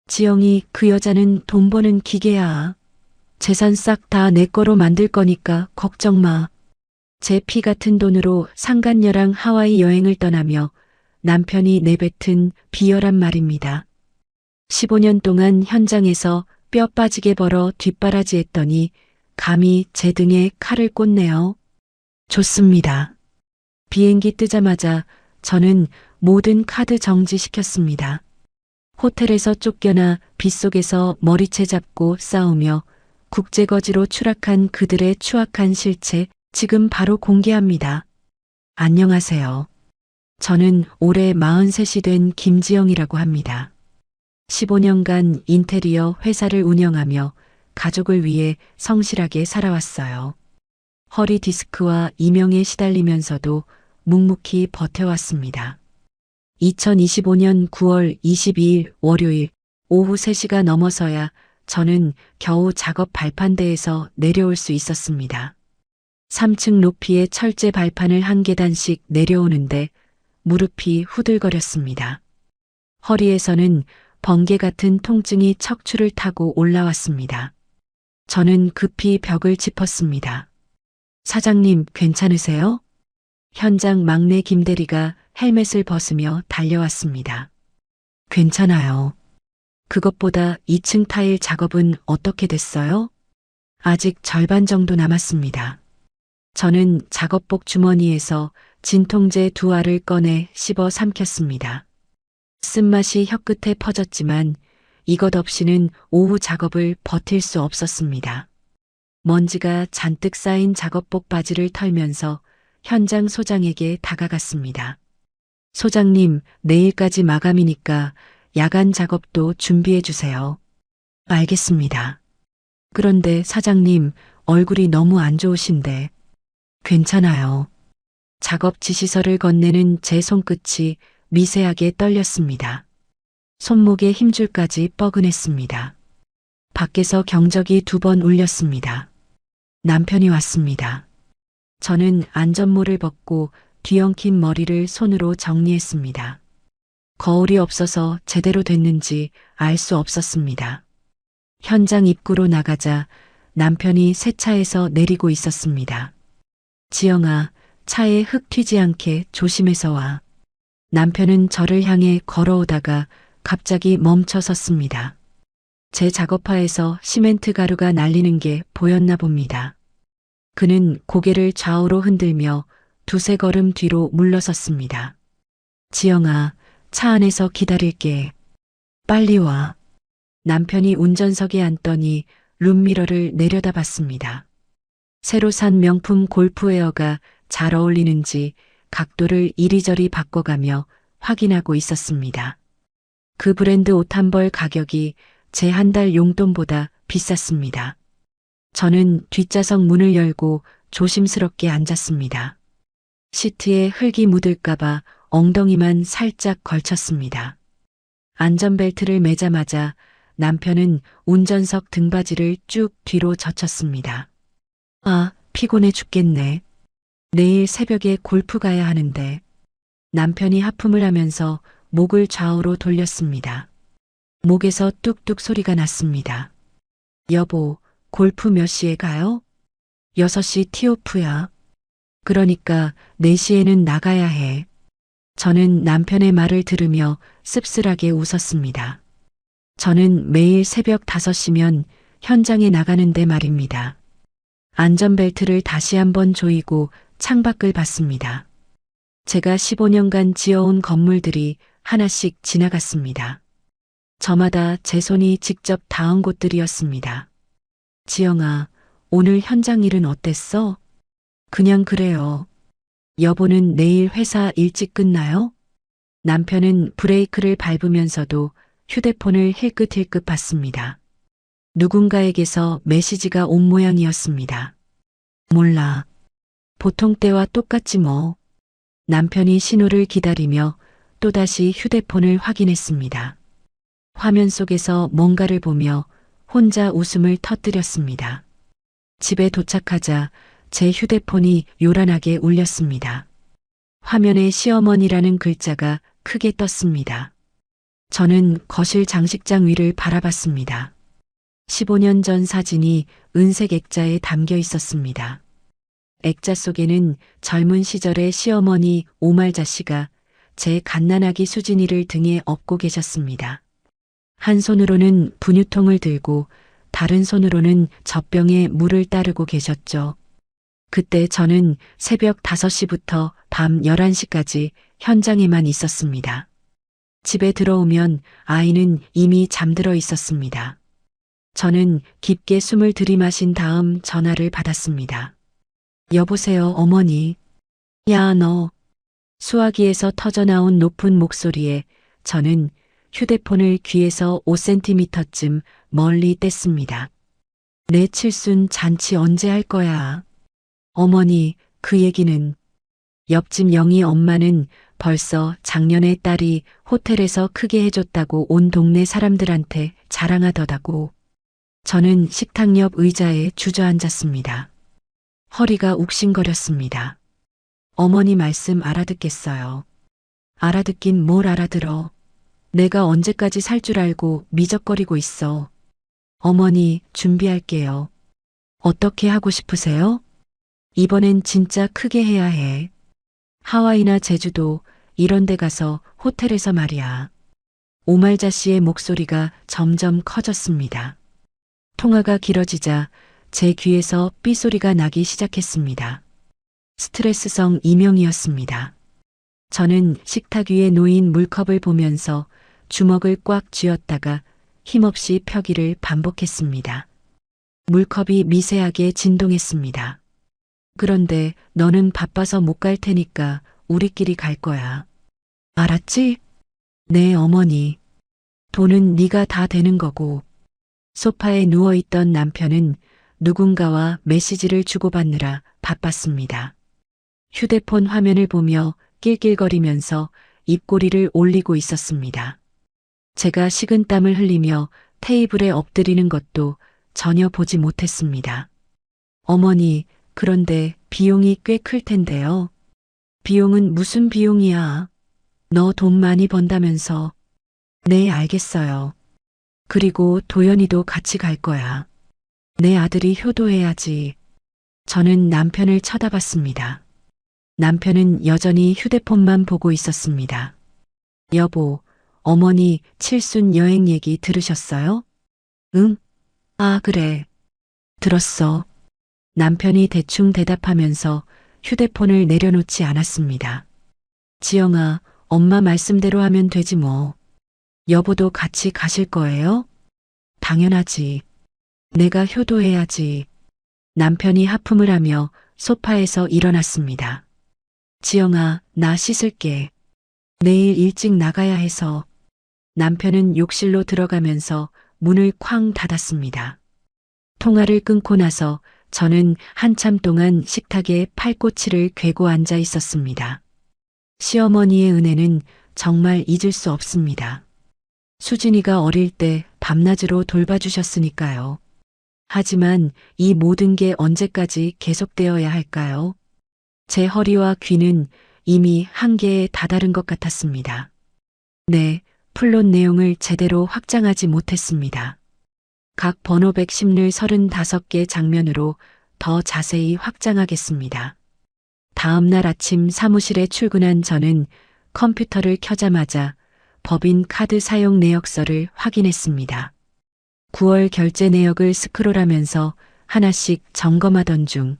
지영이 그 여자는 돈 버는 기계야. 재산 싹 다 내 거로 만들 거니까 걱정 마. 제 피 같은 돈으로 상간녀랑 하와이 여행을 떠나며 남편이 내뱉은 비열한 말입니다. 15년 동안 현장에서 뼈 빠지게 벌어 뒷바라지했더니 감히 제 등에 칼을 꽂네요. 좋습니다. 비행기 뜨자마자 저는 모든 카드 정지시켰습니다. 호텔에서 쫓겨나 빗속에서 머리채 잡고 싸우며 국제거지로 추락한 그들의 추악한 실체 지금 바로 공개합니다. 안녕하세요. 저는 올해 43이 된 김지영이라고 합니다. 15년간 인테리어 회사를 운영하며 가족을 위해 성실하게 살아왔어요. 허리 디스크와 이명에 시달리면서도 묵묵히 버텨왔습니다. 2025년 9월 22일 월요일 오후 3시가 넘어서야 저는 겨우 작업 발판대에서 내려올 수 있었습니다. 3층 높이의 철제 발판을 한 계단씩 내려오는데 무릎이 후들거렸습니다. 허리에서는 번개 같은 통증이 척추를 타고 올라왔습니다. 저는 급히 벽을 짚었습니다. 사장님, 괜찮으세요? 현장 막내 김대리가 헬멧을 벗으며 달려왔습니다. 괜찮아요. 그것보다 2층 타일 작업은 어떻게 됐어요? 아직 절반 정도 남았습니다. 저는 작업복 주머니에서 진통제 2알을 꺼내 씹어 삼켰습니다. 쓴맛이 혀끝에 퍼졌지만 이것 없이는 오후 작업을 버틸 수 없었습니다. 먼지가 잔뜩 쌓인 작업복 바지를 털면서 현장 소장에게 다가갔습니다. 소장님, 내일까지 마감이니까 야간 작업도 준비해 주세요. 알겠습니다. 그런데 사장님, 얼굴이 너무 안 좋으신데. 괜찮아요. 작업 지시서를 건네는 제 손끝이 미세하게 떨렸습니다. 손목에 힘줄까지 뻐근했습니다. 밖에서 경적이 2번 울렸습니다. 남편이 왔습니다. 저는 안전모를 벗고 뒤엉킨 머리를 손으로 정리했습니다. 거울이 없어서 제대로 됐는지 알 수 없었습니다. 현장 입구로 나가자 남편이 새 차에서 내리고 있었습니다. 지영아, 차에 흙 튀지 않게 조심해서 와. 남편은 저를 향해 걸어오다가 갑자기 멈춰 섰습니다. 제 작업화에서 시멘트 가루가 날리는 게 보였나 봅니다. 그는 고개를 좌우로 흔들며 2~3걸음 뒤로 물러섰습니다. 지영아, 차 안에서 기다릴게. 빨리 와. 남편이 운전석에 앉더니 룸미러를 내려다봤습니다. 새로 산 명품 골프웨어가 잘 어울리는지 각도를 이리저리 바꿔가며 확인하고 있었습니다. 그 브랜드 옷 한 벌 가격이 제 한 달 용돈보다 비쌌습니다. 저는 뒷좌석 문을 열고 조심스럽게 앉았습니다. 시트에 흙이 묻을까봐 엉덩이만 살짝 걸쳤습니다. 안전벨트를 매자마자 남편은 운전석 등받이를 쭉 뒤로 젖혔습니다. 아, 피곤해 죽겠네. 내일 새벽에 골프 가야 하는데. 남편이 하품을 하면서 목을 좌우로 돌렸습니다. 목에서 뚝뚝 소리가 났습니다. 여보, 골프 몇 시에 가요? 6시 티오프야. 그러니까 4시에는 나가야 해. 저는 남편의 말을 들으며 씁쓸하게 웃었습니다. 저는 매일 새벽 5시면 현장에 나가는데 말입니다. 안전벨트를 다시 한번 조이고 창밖을 봤습니다. 제가 15년간 지어온 건물들이 하나씩 지나갔습니다. 저마다 제 손이 직접 닿은 곳들이었습니다. 지영아, 오늘 현장 일은 어땠어? 그냥 그래요. 여보는 내일 회사 일찍 끝나요? 남편은 브레이크를 밟으면서도 휴대폰을 힐끗힐끗 봤습니다. 누군가에게서 메시지가 온 모양이었습니다. 몰라. 보통 때와 똑같지 뭐. 남편이 신호를 기다리며 또다시 휴대폰을 확인했습니다. 화면 속에서 뭔가를 보며 혼자 웃음을 터뜨렸습니다. 집에 도착하자 제 휴대폰이 요란하게 울렸습니다. 화면에 시어머니라는 글자가 크게 떴습니다. 저는 거실 장식장 위를 바라봤습니다. 15년 전 사진이 은색 액자에 담겨 있었습니다. 액자 속에는 젊은 시절의 시어머니 오말자 씨가 제 갓난아기 수진이를 등에 업고 계셨습니다. 한 손으로는 분유통을 들고 다른 손으로는 젖병에 물을 따르고 계셨죠. 그때 저는 새벽 5시부터 밤 11시까지 현장에만 있었습니다. 집에 들어오면 아이는 이미 잠들어 있었습니다. 저는 깊게 숨을 들이마신 다음 전화를 받았습니다. 여보세요, 어머니. 야, 너. 수화기에서 터져나온 높은 목소리에 저는 휴대폰을 귀에서 5cm쯤 멀리 뗐습니다. 내 칠순 잔치 언제 할 거야? 어머니, 그 얘기는 옆집 영희 엄마는 벌써 작년에 딸이 호텔에서 크게 해줬다고 온 동네 사람들한테 자랑하더라고. 저는 식탁 옆 의자에 주저앉았습니다. 허리가 욱신거렸습니다. 어머니 말씀 알아듣겠어요. 알아듣긴 뭘 알아들어. 내가 언제까지 살 줄 알고 미적거리고 있어. 어머니, 준비할게요. 어떻게 하고 싶으세요? 이번엔 진짜 크게 해야 해. 하와이나 제주도 이런 데 가서 호텔에서 말이야. 오말자 씨의 목소리가 점점 커졌습니다. 통화가 길어지자 제 귀에서 삐소리가 나기 시작했습니다. 스트레스성 이명이었습니다. 저는 식탁 위에 놓인 물컵을 보면서 주먹을 꽉 쥐었다가 힘없이 펴기를 반복했습니다. 물컵이 미세하게 진동했습니다. 그런데 너는 바빠서 못 갈 테니까 우리끼리 갈 거야. 알았지? 네, 어머니. 돈은 네가 다 되는 거고. 소파에 누워있던 남편은 누군가와 메시지를 주고받느라 바빴습니다. 휴대폰 화면을 보며 낄낄거리면서 입꼬리를 올리고 있었습니다. 제가 식은땀을 흘리며 테이블에 엎드리는 것도 전혀 보지 못했습니다. 어머니, 그런데 비용이 꽤 클 텐데요. 비용은 무슨 비용이야? 너 돈 많이 번다면서. 네, 알겠어요. 그리고 도연이도 같이 갈 거야. 내 아들이 효도해야지. 저는 남편을 쳐다봤습니다. 남편은 여전히 휴대폰만 보고 있었습니다. 여보, 어머니 칠순 여행 얘기 들으셨어요? 응? 아, 그래. 들었어. 남편이 대충 대답하면서 휴대폰을 내려놓지 않았습니다. 지영아, 엄마 말씀대로 하면 되지 뭐. 여보도 같이 가실 거예요? 당연하지. 내가 효도해야지. 남편이 하품을 하며 소파에서 일어났습니다. 지영아, 나 씻을게. 내일 일찍 나가야 해서. 남편은 욕실로 들어가면서 문을 쾅 닫았습니다. 통화를 끊고 나서 저는 한참 동안 식탁에 팔꼬치를 괴고 앉아 있었습니다. 시어머니의 은혜는 정말 잊을 수 없습니다. 수진이가 어릴 때 밤낮으로 돌봐주셨으니까요. 하지만 이 모든 게 언제까지 계속되어야 할까요? 제 허리와 귀는 이미 한계에 다다른 것 같았습니다. 네, 플롯 내용을 제대로 확장하지 못했습니다. 각 번호 110를 35개 장면으로 더 자세히 확장하겠습니다. 다음 날 아침 사무실에 출근한 저는 컴퓨터를 켜자마자 법인 카드 사용 내역서를 확인했습니다. 9월 결제 내역을 스크롤하면서 하나씩 점검하던 중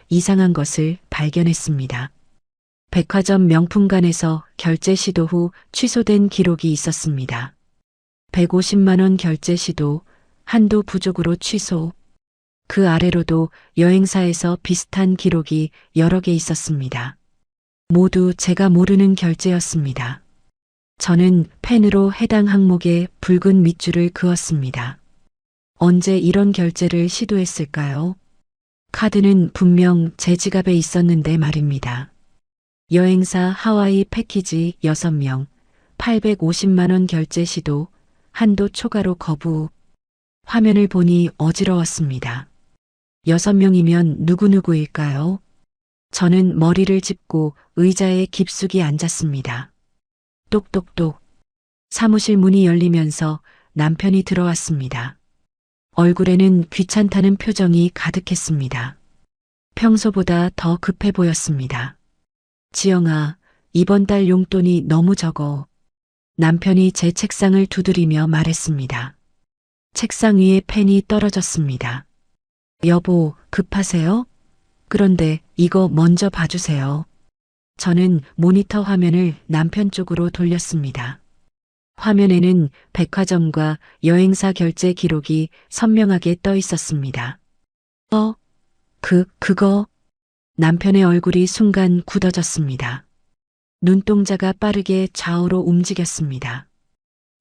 이상한 것을 발견했습니다. 백화점 명품관에서 결제 시도 후 취소된 기록이 있었습니다. 150만 원 결제 시도, 한도 부족으로 취소. 그 아래로도 여행사에서 비슷한 기록이 여러 개 있었습니다. 모두 제가 모르는 결제였습니다. 저는 펜으로 해당 항목에 붉은 밑줄을 그었습니다. 언제 이런 결제를 시도했을까요? 카드는 분명 제 지갑에 있었는데 말입니다. 여행사 하와이 패키지 6명, 850만 원 결제 시도, 한도 초과로 거부. 화면을 보니 어지러웠습니다. 6명이면 누구누구일까요? 저는 머리를 짚고 의자에 깊숙이 앉았습니다. 똑똑똑. 사무실 문이 열리면서 남편이 들어왔습니다. 얼굴에는 귀찮다는 표정이 가득했습니다. 평소보다 더 급해 보였습니다. 지영아, 이번 달 용돈이 너무 적어. 남편이 제 책상을 두드리며 말했습니다. 책상 위에 펜이 떨어졌습니다. 여보, 급하세요? 그런데 이거 먼저 봐주세요. 저는 모니터 화면을 남편 쪽으로 돌렸습니다. 화면에는 백화점과 여행사 결제 기록이 선명하게 떠 있었습니다. 그거. 남편의 얼굴이 순간 굳어졌습니다. 눈동자가 빠르게 좌우로 움직였습니다.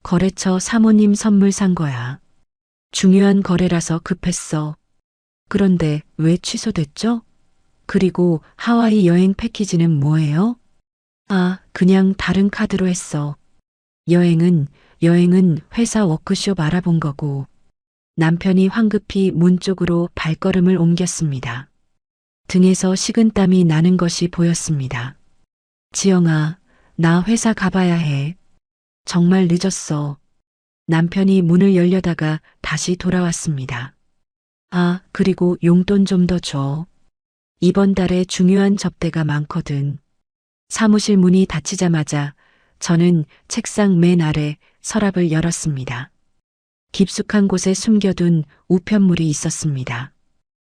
거래처 사모님 선물 산 거야. 중요한 거래라서 급했어. 그런데 왜 취소됐죠? 그리고 하와이 여행 패키지는 뭐예요? 그냥 다른 카드로 했어. 여행은 회사 워크숍 알아본 거고. 남편이 황급히 문 쪽으로 발걸음을 옮겼습니다. 등에서 식은땀이 나는 것이 보였습니다. 지영아, 나 회사 가봐야 해. 정말 늦었어. 남편이 문을 열려다가 다시 돌아왔습니다. 그리고 용돈 좀 더 줘. 이번 달에 중요한 접대가 많거든. 사무실 문이 닫히자마자 저는 책상 맨 아래 서랍을 열었습니다. 깊숙한 곳에 숨겨둔 우편물이 있었습니다.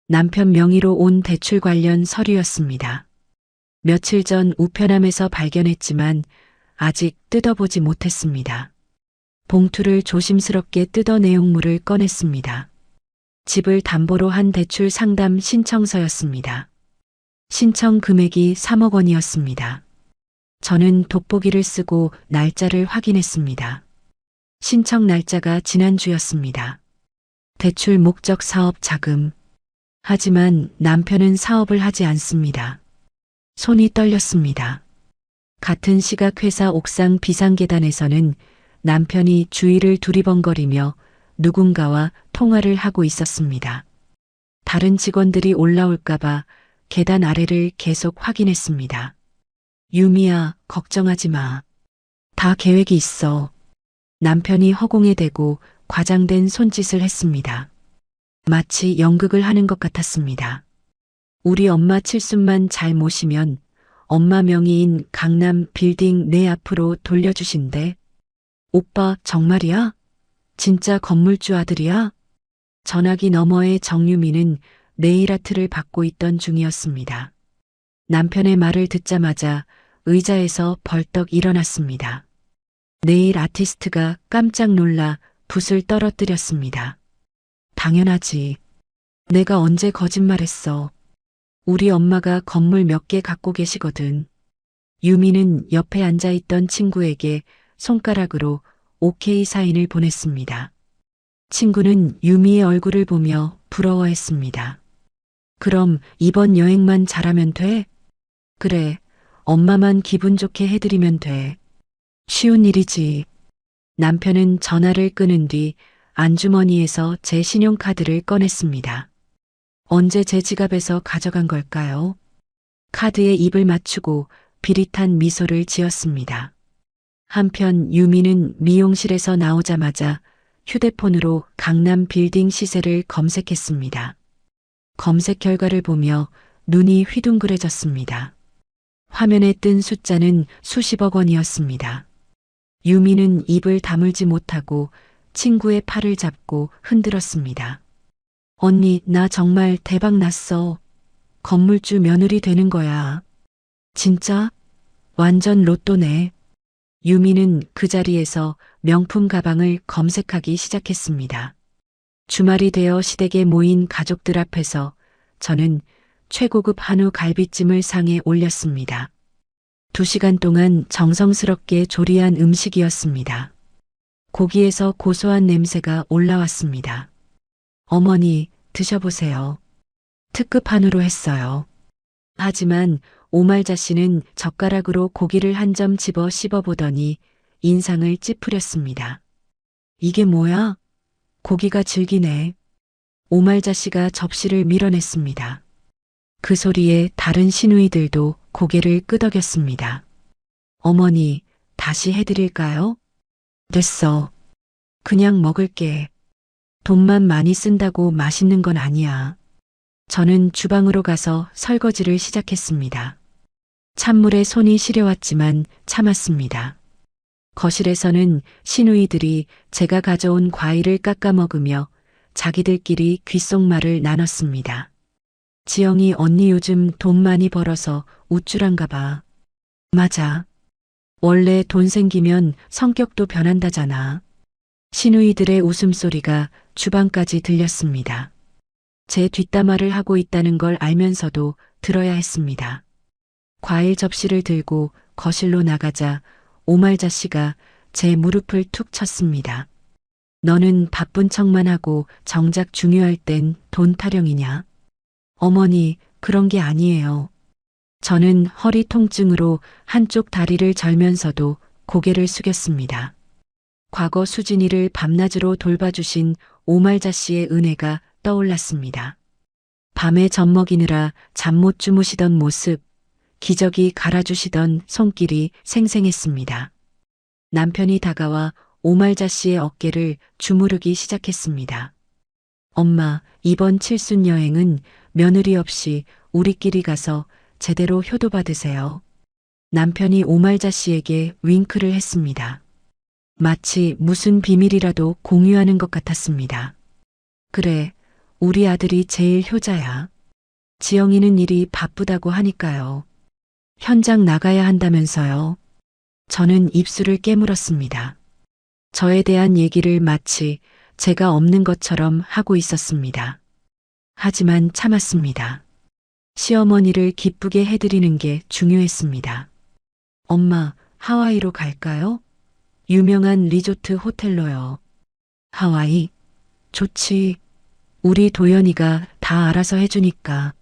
남편 명의로 온 대출 관련 서류였습니다. 며칠 전 우편함에서 발견했지만 아직 뜯어보지 못했습니다. 봉투를 조심스럽게 뜯어 내용물을 꺼냈습니다. 집을 담보로 한 대출 상담 신청서였습니다. 신청 금액이 3억 원이었습니다. 저는 돋보기를 쓰고 날짜를 확인했습니다. 신청 날짜가 지난주였습니다. 대출 목적 사업 자금. 하지만 남편은 사업을 하지 않습니다. 손이 떨렸습니다. 같은 시각 회사 옥상 비상계단에서는 남편이 주위를 두리번거리며 누군가와 통화를 하고 있었습니다. 다른 직원들이 올라올까봐 계단 아래를 계속 확인했습니다. 유미야, 걱정하지 마. 다 계획이 있어. 남편이 허공에 대고 과장된 손짓을 했습니다. 마치 연극을 하는 것 같았습니다. 우리 엄마 칠순만 잘 모시면 엄마 명의인 강남 빌딩 내 앞으로 돌려주신대. 오빠 정말이야? 진짜 건물주 아들이야? 전화기 너머의 정유미는 네일 아트를 받고 있던 중이었습니다. 남편의 말을 듣자마자 의자에서 벌떡 일어났습니다. 네일 아티스트가 깜짝 놀라 붓을 떨어뜨렸습니다. 당연하지. 내가 언제 거짓말했어. 우리 엄마가 건물 몇 개 갖고 계시거든. 유미는 옆에 앉아있던 친구에게 손가락으로 오케이 사인을 보냈습니다. 친구는 유미의 얼굴을 보며 부러워했습니다. 그럼 이번 여행만 잘하면 돼? 그래, 엄마만 기분 좋게 해드리면 돼. 쉬운 일이지. 남편은 전화를 끊은 뒤 안주머니에서 제 신용카드를 꺼냈습니다. 언제 제 지갑에서 가져간 걸까요? 카드에 입을 맞추고 비릿한 미소를 지었습니다. 한편 유미는 미용실에서 나오자마자 휴대폰으로 강남 빌딩 시세를 검색했습니다. 검색 결과를 보며 눈이 휘둥그레졌습니다. 화면에 뜬 숫자는 수십억 원이었습니다. 유미는 입을 다물지 못하고 친구의 팔을 잡고 흔들었습니다. 언니, 나 정말 대박 났어. 건물주 며느리 되는 거야. 진짜? 완전 로또네. 유미는 그 자리에서 명품 가방을 검색하기 시작했습니다. 주말이 되어 시댁에 모인 가족들 앞에서 저는 최고급 한우 갈비찜을 상에 올렸습니다. 2시간 동안 정성스럽게 조리한 음식이었습니다. 고기에서 고소한 냄새가 올라왔습니다. 어머니, 드셔보세요. 특급 한우로 했어요. 하지만 오말자 씨는 젓가락으로 고기를 한 점 집어 씹어보더니 인상을 찌푸렸습니다. 이게 뭐야? 고기가 질기네. 오말자 씨가 접시를 밀어냈습니다. 그 소리에 다른 시누이들도 고개를 끄덕였습니다. 어머니, 다시 해드릴까요? 됐어. 그냥 먹을게. 돈만 많이 쓴다고 맛있는 건 아니야. 저는 주방으로 가서 설거지를 시작했습니다. 찬물에 손이 시려왔지만 참았습니다. 거실에서는 시누이들이 제가 가져온 과일을 깎아 먹으며 자기들끼리 귓속말을 나눴습니다. 지영이 언니 요즘 돈 많이 벌어서 우쭐한가 봐. 맞아. 원래 돈 생기면 성격도 변한다잖아. 시누이들의 웃음소리가 주방까지 들렸습니다. 제 뒷담화를 하고 있다는 걸 알면서도 들어야 했습니다. 과일 접시를 들고 거실로 나가자 오말자 씨가 제 무릎을 툭 쳤습니다. 너는 바쁜 척만 하고 정작 중요할 땐 돈 타령이냐? 어머니, 그런 게 아니에요. 저는 허리 통증으로 한쪽 다리를 절면서도 고개를 숙였습니다. 과거 수진이를 밤낮으로 돌봐주신 오말자 씨의 은혜가 떠올랐습니다. 밤에 젖 먹이느라 잠 못 주무시던 모습, 기저귀 갈아주시던 손길이 생생했습니다. 남편이 다가와 오말자 씨의 어깨를 주무르기 시작했습니다. 엄마, 이번 칠순 여행은 며느리 없이 우리끼리 가서 제대로 효도받으세요. 남편이 오말자 씨에게 윙크를 했습니다. 마치 무슨 비밀이라도 공유하는 것 같았습니다. 그래, 우리 아들이 제일 효자야. 지영이는 일이 바쁘다고 하니까요. 현장 나가야 한다면서요. 저는 입술을 깨물었습니다. 저에 대한 얘기를 마치 제가 없는 것처럼 하고 있었습니다. 하지만 참았습니다. 시어머니를 기쁘게 해드리는 게 중요했습니다. 엄마, 하와이로 갈까요? 유명한 리조트 호텔로요. 하와이? 좋지. 우리 도연이가 다 알아서 해주니까.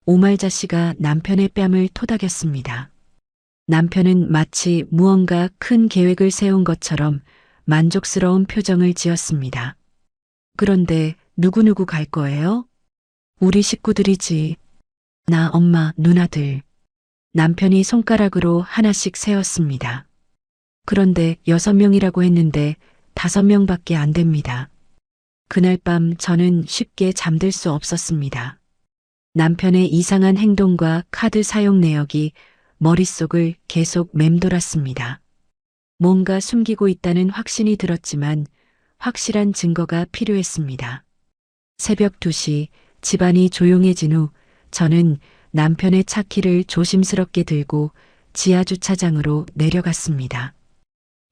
오말자 씨가 남편의 뺨을 토닥였습니다. 남편은 마치 무언가 큰 계획을 세운 것처럼 만족스러운 표정을 지었습니다. 그런데 누구누구 갈 거예요? 우리 식구들이지. 나, 엄마, 누나들. 남편이 손가락으로 하나씩 세었습니다. 그런데 6명이라고 했는데 5명밖에 안 됩니다. 그날 밤 저는 쉽게 잠들 수 없었습니다. 남편의 이상한 행동과 카드 사용 내역이 머릿속을 계속 맴돌았습니다. 뭔가 숨기고 있다는 확신이 들었지만 확실한 증거가 필요했습니다. 새벽 2시 집안이 조용해진 후 저는 남편의 차키를 조심스럽게 들고 지하주차장으로 내려갔습니다.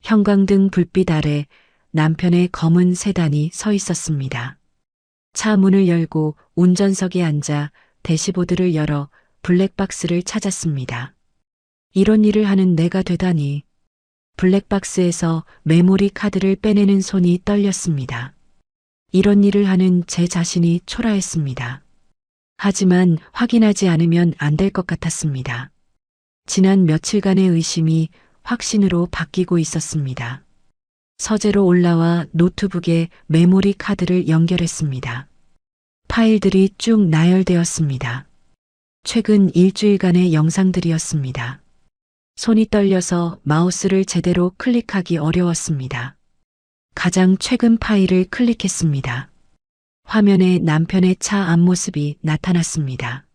형광등 불빛 아래 남편의 검은 세단이 서 있었습니다. 차 문을 열고 운전석에 앉아 대시보드를 열어 블랙박스를 찾았습니다. 이런 일을 하는 내가 되다니. 블랙박스에서 메모리 카드를 빼내는 손이 떨렸습니다. 이런 일을 하는 제 자신이 초라했습니다. 하지만 확인하지 않으면 안 될 것 같았습니다. 지난 며칠간의 의심이 확신으로 바뀌고 있었습니다. 서재로 올라와 노트북에 메모리 카드를 연결했습니다. 파일들이 쭉 나열되었습니다. 최근 일주일간의 영상들이었습니다. 손이 떨려서 마우스를 제대로 클릭하기 어려웠습니다. 가장 최근 파일을 클릭했습니다. 화면에 남편의 차 앞모습이 나타났습니다.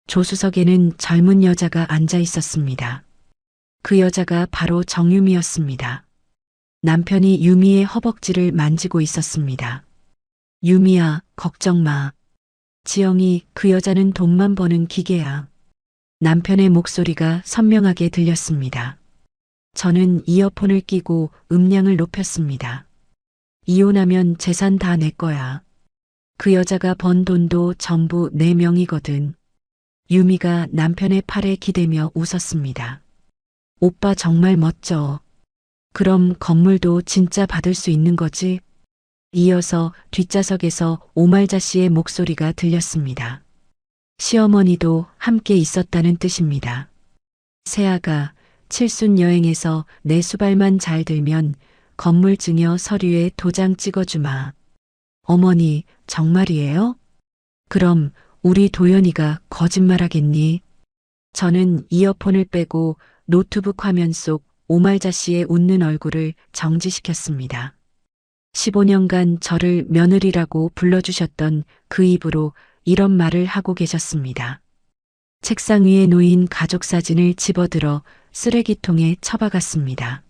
조수석에는 젊은 여자가 앉아 있었습니다. 그 여자가 바로 정유미였습니다. 남편이 유미의 허벅지를 만지고 있었습니다. 유미야, 걱정 마. 지영이 그 여자는 돈만 버는 기계야. 남편의 목소리가 선명하게 들렸습니다. 저는 이어폰을 끼고 음량을 높였습니다. 이혼하면 재산 다 내 거야. 그 여자가 번 돈도 전부 내 명이거든. 유미가 남편의 팔에 기대며 웃었습니다. 오빠 정말 멋져. 그럼 건물도 진짜 받을 수 있는 거지? 이어서 뒷좌석에서 오말자 씨의 목소리가 들렸습니다. 시어머니도 함께 있었다는 뜻입니다. 세아가 칠순 여행에서 내 수발만 잘 들면 건물 증여 서류에 도장 찍어주마. 어머니, 정말이에요? 그럼 우리 도연이가 거짓말하겠니? 저는 이어폰을 빼고 노트북 화면 속 오말자 씨의 웃는 얼굴을 정지시켰습니다. 15년간 저를 며느리라고 불러주셨던 그 입으로 이런 말을 하고 계셨습니다. 책상 위에 놓인 가족 사진을 집어들어 쓰레기통에 처박았습니다.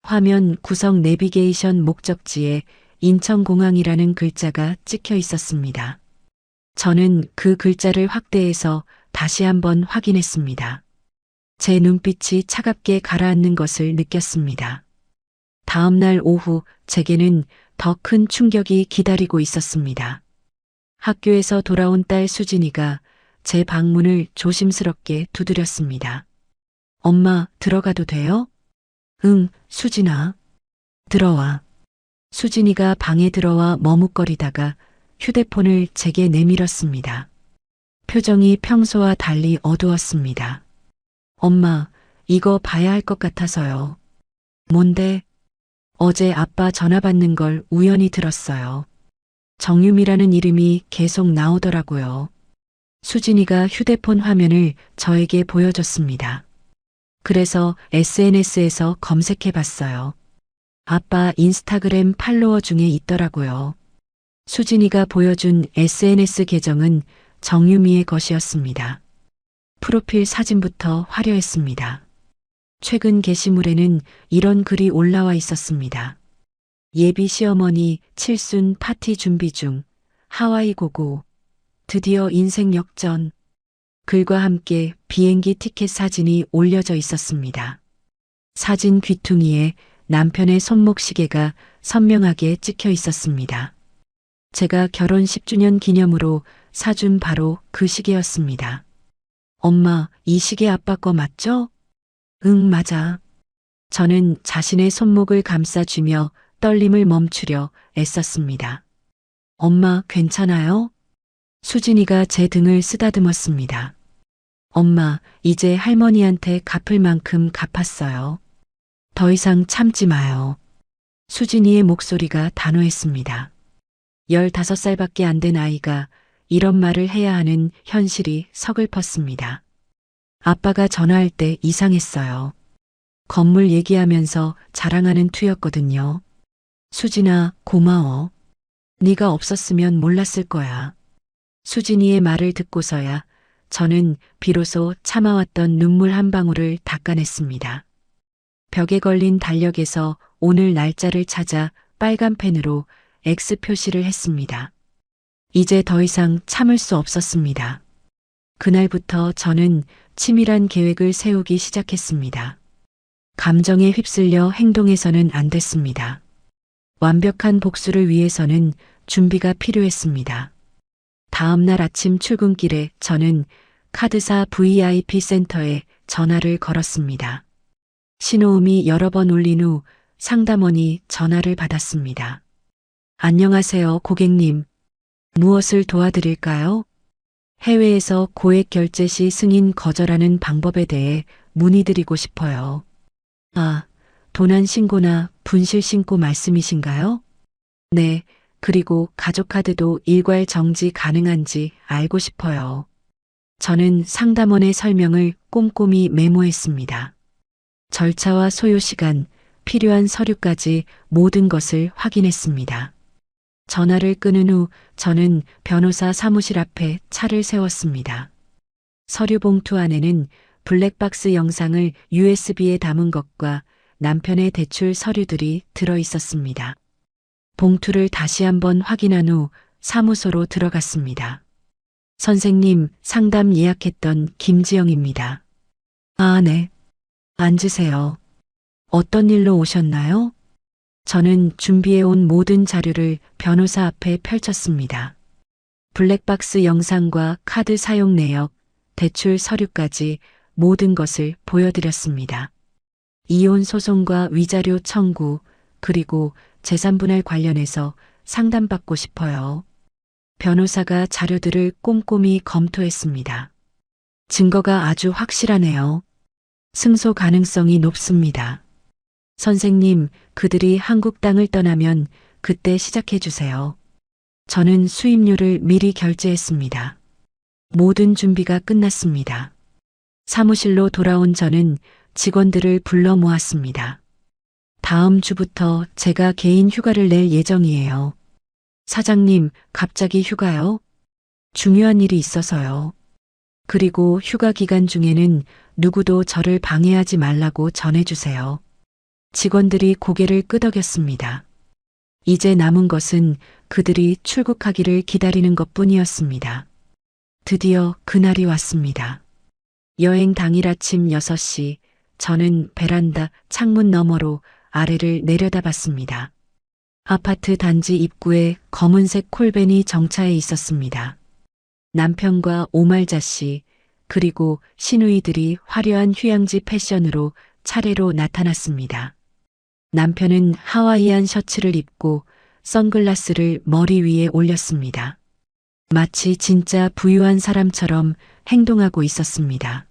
화면 구성 내비게이션 목적지에 인천공항이라는 글자가 찍혀 있었습니다. 저는 그 글자를 확대해서 다시 한번 확인했습니다. 제 눈빛이 차갑게 가라앉는 것을 느꼈습니다. 다음 날 오후 제게는 더 큰 충격이 기다리고 있었습니다. 학교에서 돌아온 딸 수진이가 제 방문을 조심스럽게 두드렸습니다. 엄마, 들어가도 돼요? 응, 수진아. 들어와. 수진이가 방에 들어와 머뭇거리다가 휴대폰을 제게 내밀었습니다. 표정이 평소와 달리 어두웠습니다. 엄마, 이거 봐야 할 것 같아서요. 뭔데? 어제 아빠 전화 받는 걸 우연히 들었어요. 정유미라는 이름이 계속 나오더라고요. 수진이가 휴대폰 화면을 저에게 보여줬습니다. 그래서 SNS에서 검색해 봤어요. 아빠 인스타그램 팔로워 중에 있더라고요. 수진이가 보여준 SNS 계정은 정유미의 것이었습니다. 프로필 사진부터 화려했습니다. 최근 게시물에는 이런 글이 올라와 있었습니다. 예비 시어머니 칠순 파티 준비 중, 하와이 고고, 드디어 인생 역전. 글과 함께 비행기 티켓 사진이 올려져 있었습니다. 사진 귀퉁이에 남편의 손목시계가 선명하게 찍혀 있었습니다. 제가 결혼 10주년 기념으로 사준 바로 그 시계였습니다. 엄마, 이 시계 아빠 거 맞죠? 응, 맞아. 저는 자신의 손목을 감싸쥐며 떨림을 멈추려 애썼습니다. 엄마, 괜찮아요? 수진이가 제 등을 쓰다듬었습니다. 엄마, 이제 할머니한테 갚을 만큼 갚았어요. 더 이상 참지 마요. 수진이의 목소리가 단호했습니다. 15살밖에 안 된 아이가 이런 말을 해야 하는 현실이 서글펐습니다. 아빠가 전화할 때 이상했어요. 건물 얘기하면서 자랑하는 투였거든요. 수진아, 고마워. 네가 없었으면 몰랐을 거야. 수진이의 말을 듣고서야 저는 비로소 참아왔던 눈물 한 방울을 닦아냈습니다. 벽에 걸린 달력에서 오늘 날짜를 찾아 빨간 펜으로 X 표시를 했습니다. 이제 더 이상 참을 수 없었습니다. 그날부터 저는 치밀한 계획을 세우기 시작했습니다. 감정에 휩쓸려 행동해서는 안 됐습니다. 완벽한 복수를 위해서는 준비가 필요했습니다. 다음 날 아침 출근길에 저는 카드사 VIP 센터에 전화를 걸었습니다. 신호음이 여러 번 울린 후 상담원이 전화를 받았습니다. 안녕하세요, 고객님. 무엇을 도와드릴까요? 해외에서 고액 결제 시 승인 거절하는 방법에 대해 문의드리고 싶어요. 아, 도난 신고나 분실 신고 말씀이신가요? 네, 그리고 가족카드도 일괄 정지 가능한지 알고 싶어요. 저는 상담원의 설명을 꼼꼼히 메모했습니다. 절차와 소요 시간, 필요한 서류까지 모든 것을 확인했습니다. 전화를 끊은 후 저는 변호사 사무실 앞에 차를 세웠습니다. 서류 봉투 안에는 블랙박스 영상을 USB에 담은 것과 남편의 대출 서류들이 들어 있었습니다. 봉투를 다시 한번 확인한 후 사무소로 들어갔습니다. 선생님, 상담 예약했던 김지영입니다. 아, 네. 앉으세요. 어떤 일로 오셨나요? 저는 준비해온 모든 자료를 변호사 앞에 펼쳤습니다. 블랙박스 영상과 카드 사용 내역, 대출 서류까지 모든 것을 보여드렸습니다. 이혼 소송과 위자료 청구, 그리고 재산분할 관련해서 상담받고 싶어요. 변호사가 자료들을 꼼꼼히 검토했습니다. 증거가 아주 확실하네요. 승소 가능성이 높습니다. 선생님, 그들이 한국 땅을 떠나면 그때 시작해 주세요. 저는 수임료를 미리 결제했습니다. 모든 준비가 끝났습니다. 사무실로 돌아온 저는 직원들을 불러 모았습니다. 다음 주부터 제가 개인 휴가를 낼 예정이에요. 사장님, 갑자기 휴가요? 중요한 일이 있어서요. 그리고 휴가 기간 중에는 누구도 저를 방해하지 말라고 전해주세요. 직원들이 고개를 끄덕였습니다. 이제 남은 것은 그들이 출국하기를 기다리는 것뿐이었습니다. 드디어 그날이 왔습니다. 여행 당일 아침 6시, 저는 베란다 창문 너머로 아래를 내려다봤습니다. 아파트 단지 입구에 검은색 콜벤이 정차해 있었습니다. 남편과 오말자 씨, 그리고 시누이들이 화려한 휴양지 패션으로 차례로 나타났습니다. 남편은 하와이안 셔츠를 입고 선글라스를 머리 위에 올렸습니다. 마치 진짜 부유한 사람처럼 행동하고 있었습니다.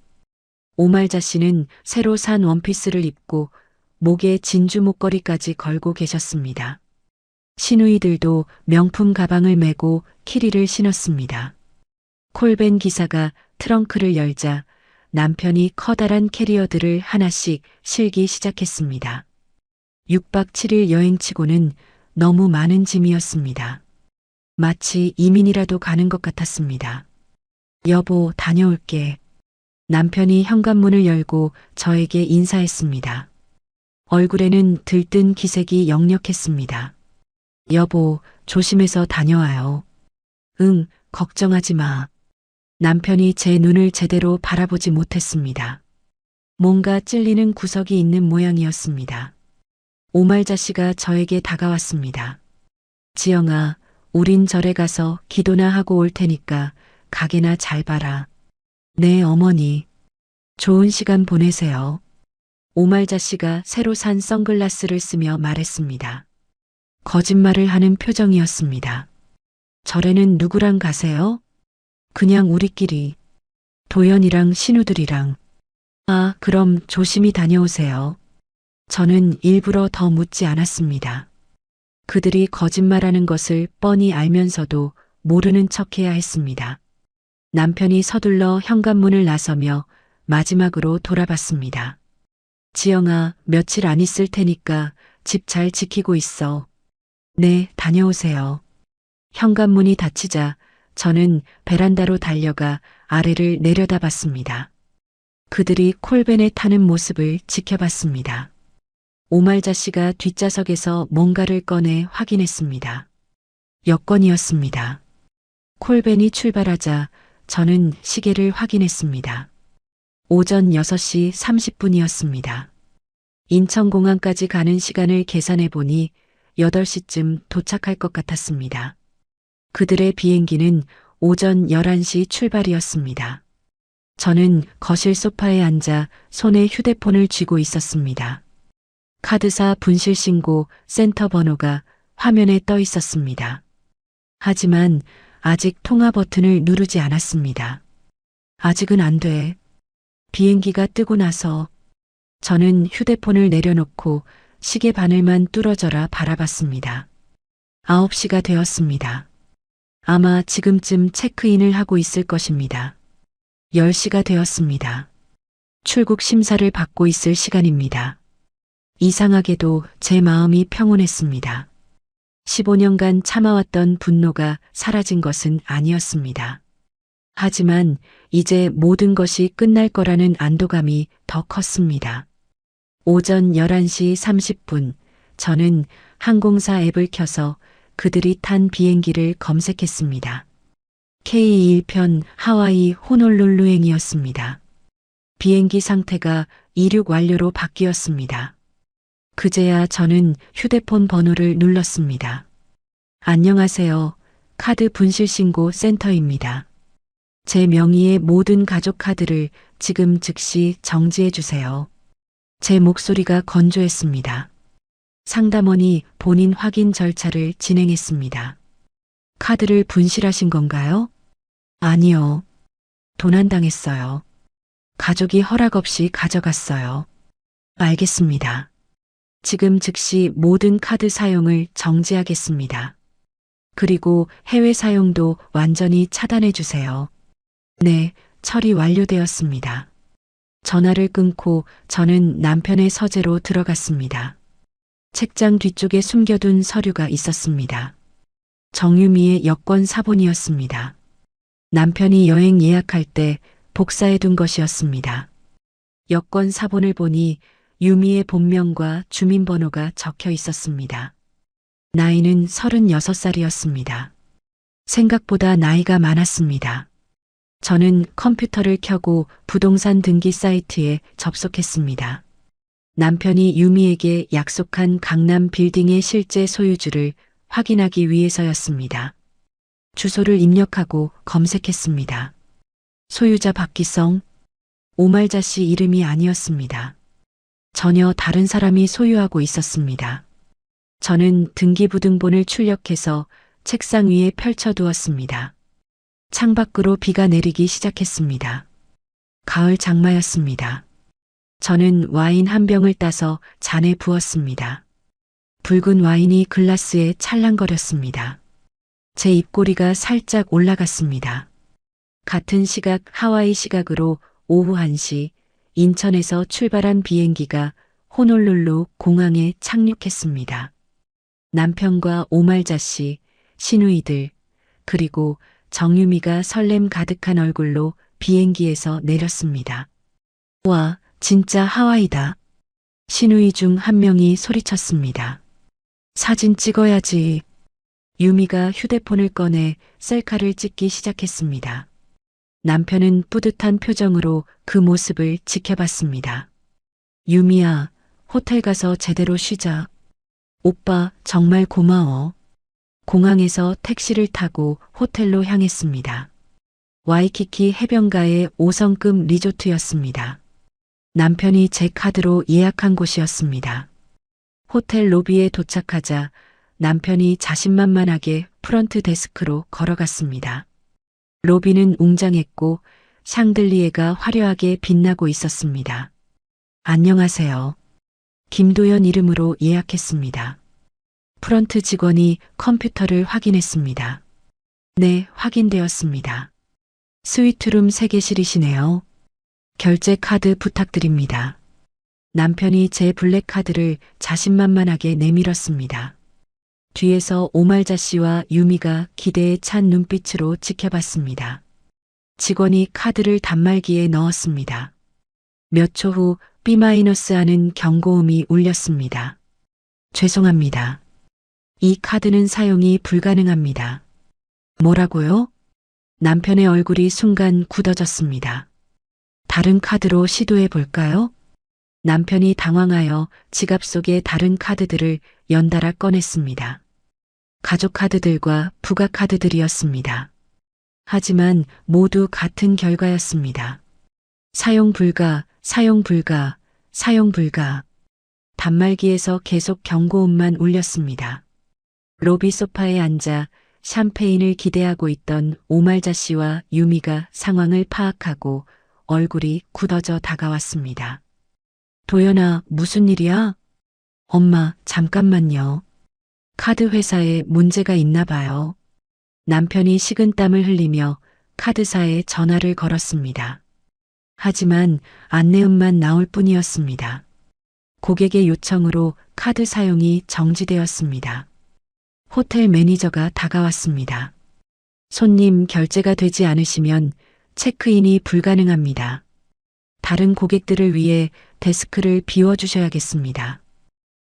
오말자 씨는 새로 산 원피스를 입고 목에 진주 목걸이까지 걸고 계셨습니다. 시누이들도 명품 가방을 메고 키리를 신었습니다. 콜벤 기사가 트렁크를 열자 남편이 커다란 캐리어들을 하나씩 실기 시작했습니다. 6박 7일 여행치고는 너무 많은 짐이었습니다. 마치 이민이라도 가는 것 같았습니다. 여보, 다녀올게. 남편이 현관문을 열고 저에게 인사했습니다. 얼굴에는 들뜬 기색이 역력했습니다. 여보, 조심해서 다녀와요. 응, 걱정하지 마. 남편이 제 눈을 제대로 바라보지 못했습니다. 뭔가 찔리는 구석이 있는 모양이었습니다. 오말자 씨가 저에게 다가왔습니다. 지영아, 우린 절에 가서 기도나 하고 올 테니까 가게나 잘 봐라. 네, 어머니. 좋은 시간 보내세요. 오말자 씨가 새로 산 선글라스를 쓰며 말했습니다. 거짓말을 하는 표정이었습니다. 절에는 누구랑 가세요? 그냥 우리끼리. 도연이랑 신우들이랑. 아, 그럼 조심히 다녀오세요. 저는 일부러 더 묻지 않았습니다. 그들이 거짓말하는 것을 뻔히 알면서도 모르는 척해야 했습니다. 남편이 서둘러 현관문을 나서며 마지막으로 돌아봤습니다. 지영아, 며칠 안 있을 테니까 집 잘 지키고 있어. 네, 다녀오세요. 현관문이 닫히자 저는 베란다로 달려가 아래를 내려다봤습니다. 그들이 콜벤에 타는 모습을 지켜봤습니다. 오말자 씨가 뒷좌석에서 뭔가를 꺼내 확인했습니다. 여권이었습니다. 콜벤이 출발하자 저는 시계를 확인했습니다. 오전 6시 30분이었습니다. 인천공항까지 가는 시간을 계산해 보니 8시쯤 도착할 것 같았습니다. 그들의 비행기는 오전 11시 출발이었습니다. 저는 거실 소파에 앉아 손에 휴대폰을 쥐고 있었습니다. 카드사 분실 신고 센터 번호가 화면에 떠 있었습니다. 하지만 아직 통화 버튼을 누르지 않았습니다. 아직은 안 돼. 비행기가 뜨고 나서 저는 휴대폰을 내려놓고 시계 바늘만 뚫어져라 바라봤습니다. 9시가 되었습니다. 아마 지금쯤 체크인을 하고 있을 것입니다. 10시가 되었습니다. 출국 심사를 받고 있을 시간입니다. 이상하게도 제 마음이 평온했습니다. 15년간 참아왔던 분노가 사라진 것은 아니었습니다. 하지만 이제 모든 것이 끝날 거라는 안도감이 더 컸습니다. 오전 11시 30분, 저는 항공사 앱을 켜서 그들이 탄 비행기를 검색했습니다. K21편 하와이 호놀룰루행이었습니다. 비행기 상태가 이륙 완료로 바뀌었습니다. 그제야 저는 휴대폰 번호를 눌렀습니다. 안녕하세요. 카드 분실 신고 센터입니다. 제 명의의 모든 가족 카드를 지금 즉시 정지해 주세요. 제 목소리가 건조했습니다. 상담원이 본인 확인 절차를 진행했습니다. 카드를 분실하신 건가요? 아니요. 도난당했어요. 가족이 허락 없이 가져갔어요. 알겠습니다. 지금 즉시 모든 카드 사용을 정지하겠습니다. 그리고 해외 사용도 완전히 차단해 주세요. 네, 처리 완료되었습니다. 전화를 끊고 저는 남편의 서재로 들어갔습니다. 책장 뒤쪽에 숨겨둔 서류가 있었습니다. 정유미의 여권 사본이었습니다. 남편이 여행 예약할 때 복사해둔 것이었습니다. 여권 사본을 보니 유미의 본명과 주민번호가 적혀 있었습니다. 나이는 36살이었습니다. 생각보다 나이가 많았습니다. 저는 컴퓨터를 켜고 부동산 등기 사이트에 접속했습니다. 남편이 유미에게 약속한 강남 빌딩의 실제 소유주를 확인하기 위해서였습니다. 주소를 입력하고 검색했습니다. 소유자 박기성, 오말자 씨 이름이 아니었습니다. 전혀 다른 사람이 소유하고 있었습니다. 저는 등기부등본을 출력해서 책상 위에 펼쳐두었습니다. 창밖으로 비가 내리기 시작했습니다. 가을 장마였습니다. 저는 와인 한 병을 따서 잔에 부었습니다. 붉은 와인이 글라스에 찰랑거렸습니다. 제 입꼬리가 살짝 올라갔습니다. 같은 시각 하와이 시각으로 오후 1시 인천에서 출발한 비행기가 호놀룰루 공항에 착륙했습니다. 남편과 오말자 씨, 시누이들, 그리고 정유미가 설렘 가득한 얼굴로 비행기에서 내렸습니다. 와, 진짜 하와이다. 시누이 중 한 명이 소리쳤습니다. 사진 찍어야지. 유미가 휴대폰을 꺼내 셀카를 찍기 시작했습니다. 남편은 뿌듯한 표정으로 그 모습을 지켜봤습니다. 유미야, 호텔 가서 제대로 쉬자. 오빠, 정말 고마워. 공항에서 택시를 타고 호텔로 향했습니다. 와이키키 해변가의 5성급 리조트였습니다. 남편이 제 카드로 예약한 곳이었습니다. 호텔 로비에 도착하자 남편이 자신만만하게 프런트 데스크로 걸어갔습니다. 로비는 웅장했고 샹들리에가 화려하게 빛나고 있었습니다. 안녕하세요. 김도연 이름으로 예약했습니다. 프런트 직원이 컴퓨터를 확인했습니다. 네, 확인되었습니다. 스위트룸 3개실이시네요. 결제 카드 부탁드립니다. 남편이 제 블랙카드를 자신만만하게 내밀었습니다. 뒤에서 오말자 씨와 유미가 기대에 찬 눈빛으로 지켜봤습니다. 직원이 카드를 단말기에 넣었습니다. 몇 초 후 B- 하는 경고음이 울렸습니다. 죄송합니다. 이 카드는 사용이 불가능합니다. 뭐라고요? 남편의 얼굴이 순간 굳어졌습니다. 다른 카드로 시도해 볼까요? 남편이 당황하여 지갑 속의 다른 카드들을 연달아 꺼냈습니다. 가족 카드들과 부가 카드들이었습니다. 하지만 모두 같은 결과였습니다. 사용 불가, 사용 불가, 사용 불가. 단말기에서 계속 경고음만 울렸습니다. 로비 소파에 앉아 샴페인을 기대하고 있던 오말자 씨와 유미가 상황을 파악하고 얼굴이 굳어져 다가왔습니다. 도연아, 무슨 일이야? 엄마, 잠깐만요. 카드 회사에 문제가 있나 봐요. 남편이 식은땀을 흘리며 카드사에 전화를 걸었습니다. 하지만 안내음만 나올 뿐이었습니다. 고객의 요청으로 카드 사용이 정지되었습니다. 호텔 매니저가 다가왔습니다. 손님, 결제가 되지 않으시면 체크인이 불가능합니다. 다른 고객들을 위해 데스크를 비워주셔야겠습니다.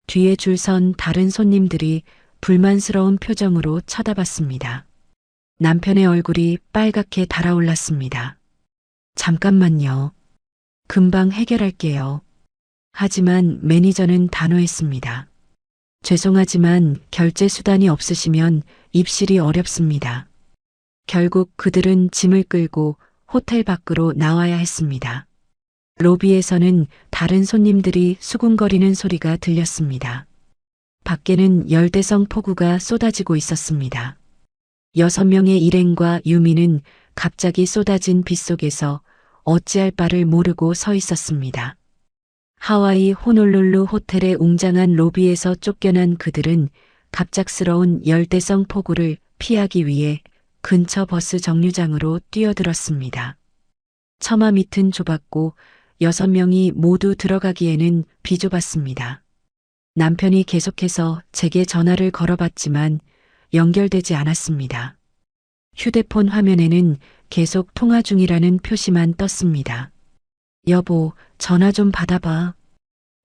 뒤에 줄 선 다른 손님들이 불만스러운 표정으로 쳐다봤습니다. 남편의 얼굴이 빨갛게 달아올랐습니다. 잠깐만요. 금방 해결할게요. 하지만 매니저는 단호했습니다. 죄송하지만 결제 수단이 없으시면 입실이 어렵습니다. 결국 그들은 짐을 끌고 호텔 밖으로 나와야 했습니다. 로비에서는 다른 손님들이 수군거리는 소리가 들렸습니다. 밖에는 열대성 폭우가 쏟아지고 있었습니다. 6명의 일행과 유미는 갑자기 쏟아진 빗 속에서 어찌할 바를 모르고 서 있었습니다. 하와이 호놀룰루 호텔의 웅장한 로비에서 쫓겨난 그들은 갑작스러운 열대성 폭우를 피하기 위해 근처 버스 정류장으로 뛰어들었습니다. 처마 밑은 좁았고 6명이 모두 들어가기에는 비좁았습니다. 남편이 계속해서 제게 전화를 걸어봤지만 연결되지 않았습니다. 휴대폰 화면에는 계속 통화 중이라는 표시만 떴습니다. 여보, 전화 좀 받아봐.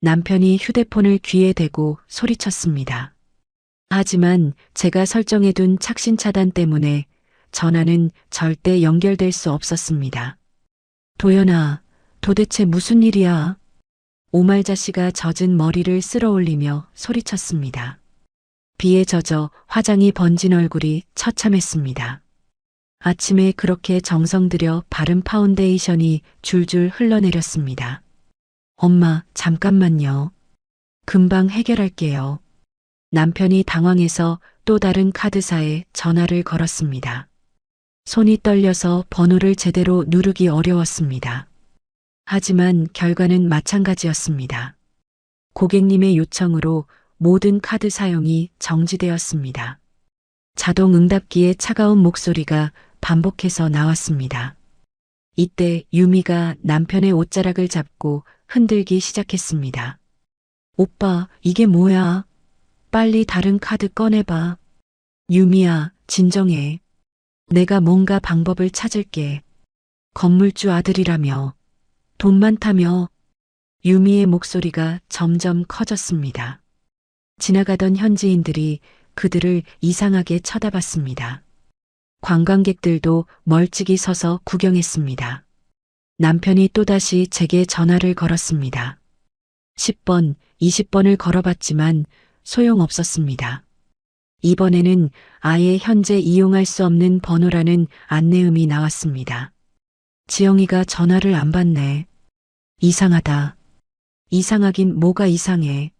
남편이 휴대폰을 귀에 대고 소리쳤습니다. 하지만 제가 설정해둔 착신 차단 때문에 전화는 절대 연결될 수 없었습니다. 도연아, 도대체 무슨 일이야? 오말자 씨가 젖은 머리를 쓸어올리며 소리쳤습니다. 비에 젖어 화장이 번진 얼굴이 처참했습니다. 아침에 그렇게 정성 들여 바른 파운데이션이 줄줄 흘러내렸습니다. 엄마, 잠깐만요. 금방 해결할게요. 남편이 당황해서 또 다른 카드사에 전화를 걸었습니다. 손이 떨려서 번호를 제대로 누르기 어려웠습니다. 하지만 결과는 마찬가지였습니다. 고객님의 요청으로 모든 카드 사용이 정지되었습니다. 자동 응답기의 차가운 목소리가 반복해서 나왔습니다. 이때 유미가 남편의 옷자락을 잡고 흔들기 시작했습니다. 오빠, 이게 뭐야? 빨리 다른 카드 꺼내봐. 유미야, 진정해. 내가 뭔가 방법을 찾을게. 건물주 아들이라며. 돈 많다며. 유미의 목소리가 점점 커졌습니다. 지나가던 현지인들이 그들을 이상하게 쳐다봤습니다. 관광객들도 멀찍이 서서 구경했습니다. 남편이 또다시 제게 전화를 걸었습니다. 10번, 20번을 걸어봤지만 소용없었습니다. 이번에는 아예 현재 이용할 수 없는 번호라는 안내음이 나왔습니다. 지영이가 전화를 안 받네. 이상하다. 이상하긴 뭐가 이상해.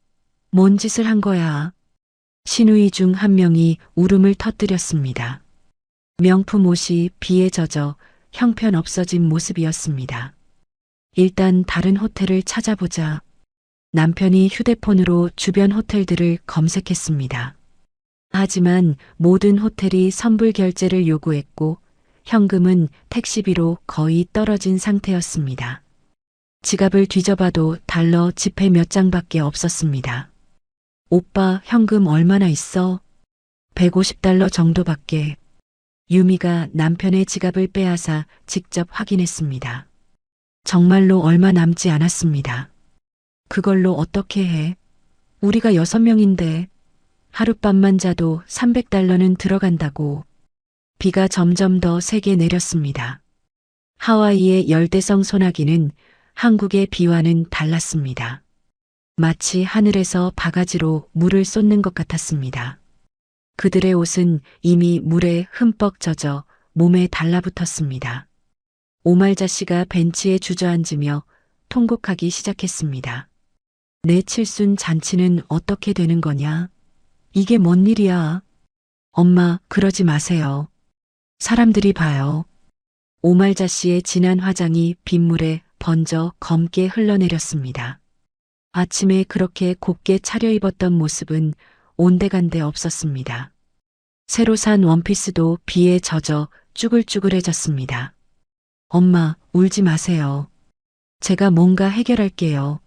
뭔 짓을 한 거야. 시누이 중 한 명이 울음을 터뜨렸습니다. 명품 옷이 비에 젖어 형편없어진 모습이었습니다. 일단 다른 호텔을 찾아보자. 남편이 휴대폰으로 주변 호텔들을 검색했습니다. 하지만 모든 호텔이 선불 결제를 요구했고 현금은 택시비로 거의 떨어진 상태였습니다. 지갑을 뒤져봐도 달러 지폐 몇 장밖에 없었습니다. 오빠, 현금 얼마나 있어? 150달러 정도밖에. 유미가 남편의 지갑을 빼앗아 직접 확인했습니다. 정말로 얼마 남지 않았습니다. 그걸로 어떻게 해? 우리가 6명인데 하룻밤만 자도 300달러는 들어간다고. 비가 점점 더 세게 내렸습니다. 하와이의 열대성 소나기는 한국의 비와는 달랐습니다. 마치 하늘에서 바가지로 물을 쏟는 것 같았습니다. 그들의 옷은 이미 물에 흠뻑 젖어 몸에 달라붙었습니다. 오말자 씨가 벤치에 주저앉으며 통곡하기 시작했습니다. 내 칠순 잔치는 어떻게 되는 거냐? 이게 뭔 일이야? 엄마, 그러지 마세요. 사람들이 봐요. 오말자 씨의 진한 화장이 빗물에 번져 검게 흘러내렸습니다. 아침에 그렇게 곱게 차려입었던 모습은 온데간데 없었습니다. 새로 산 원피스도 비에 젖어 쭈글쭈글해졌습니다. 엄마, 울지 마세요. 제가 뭔가 해결할게요.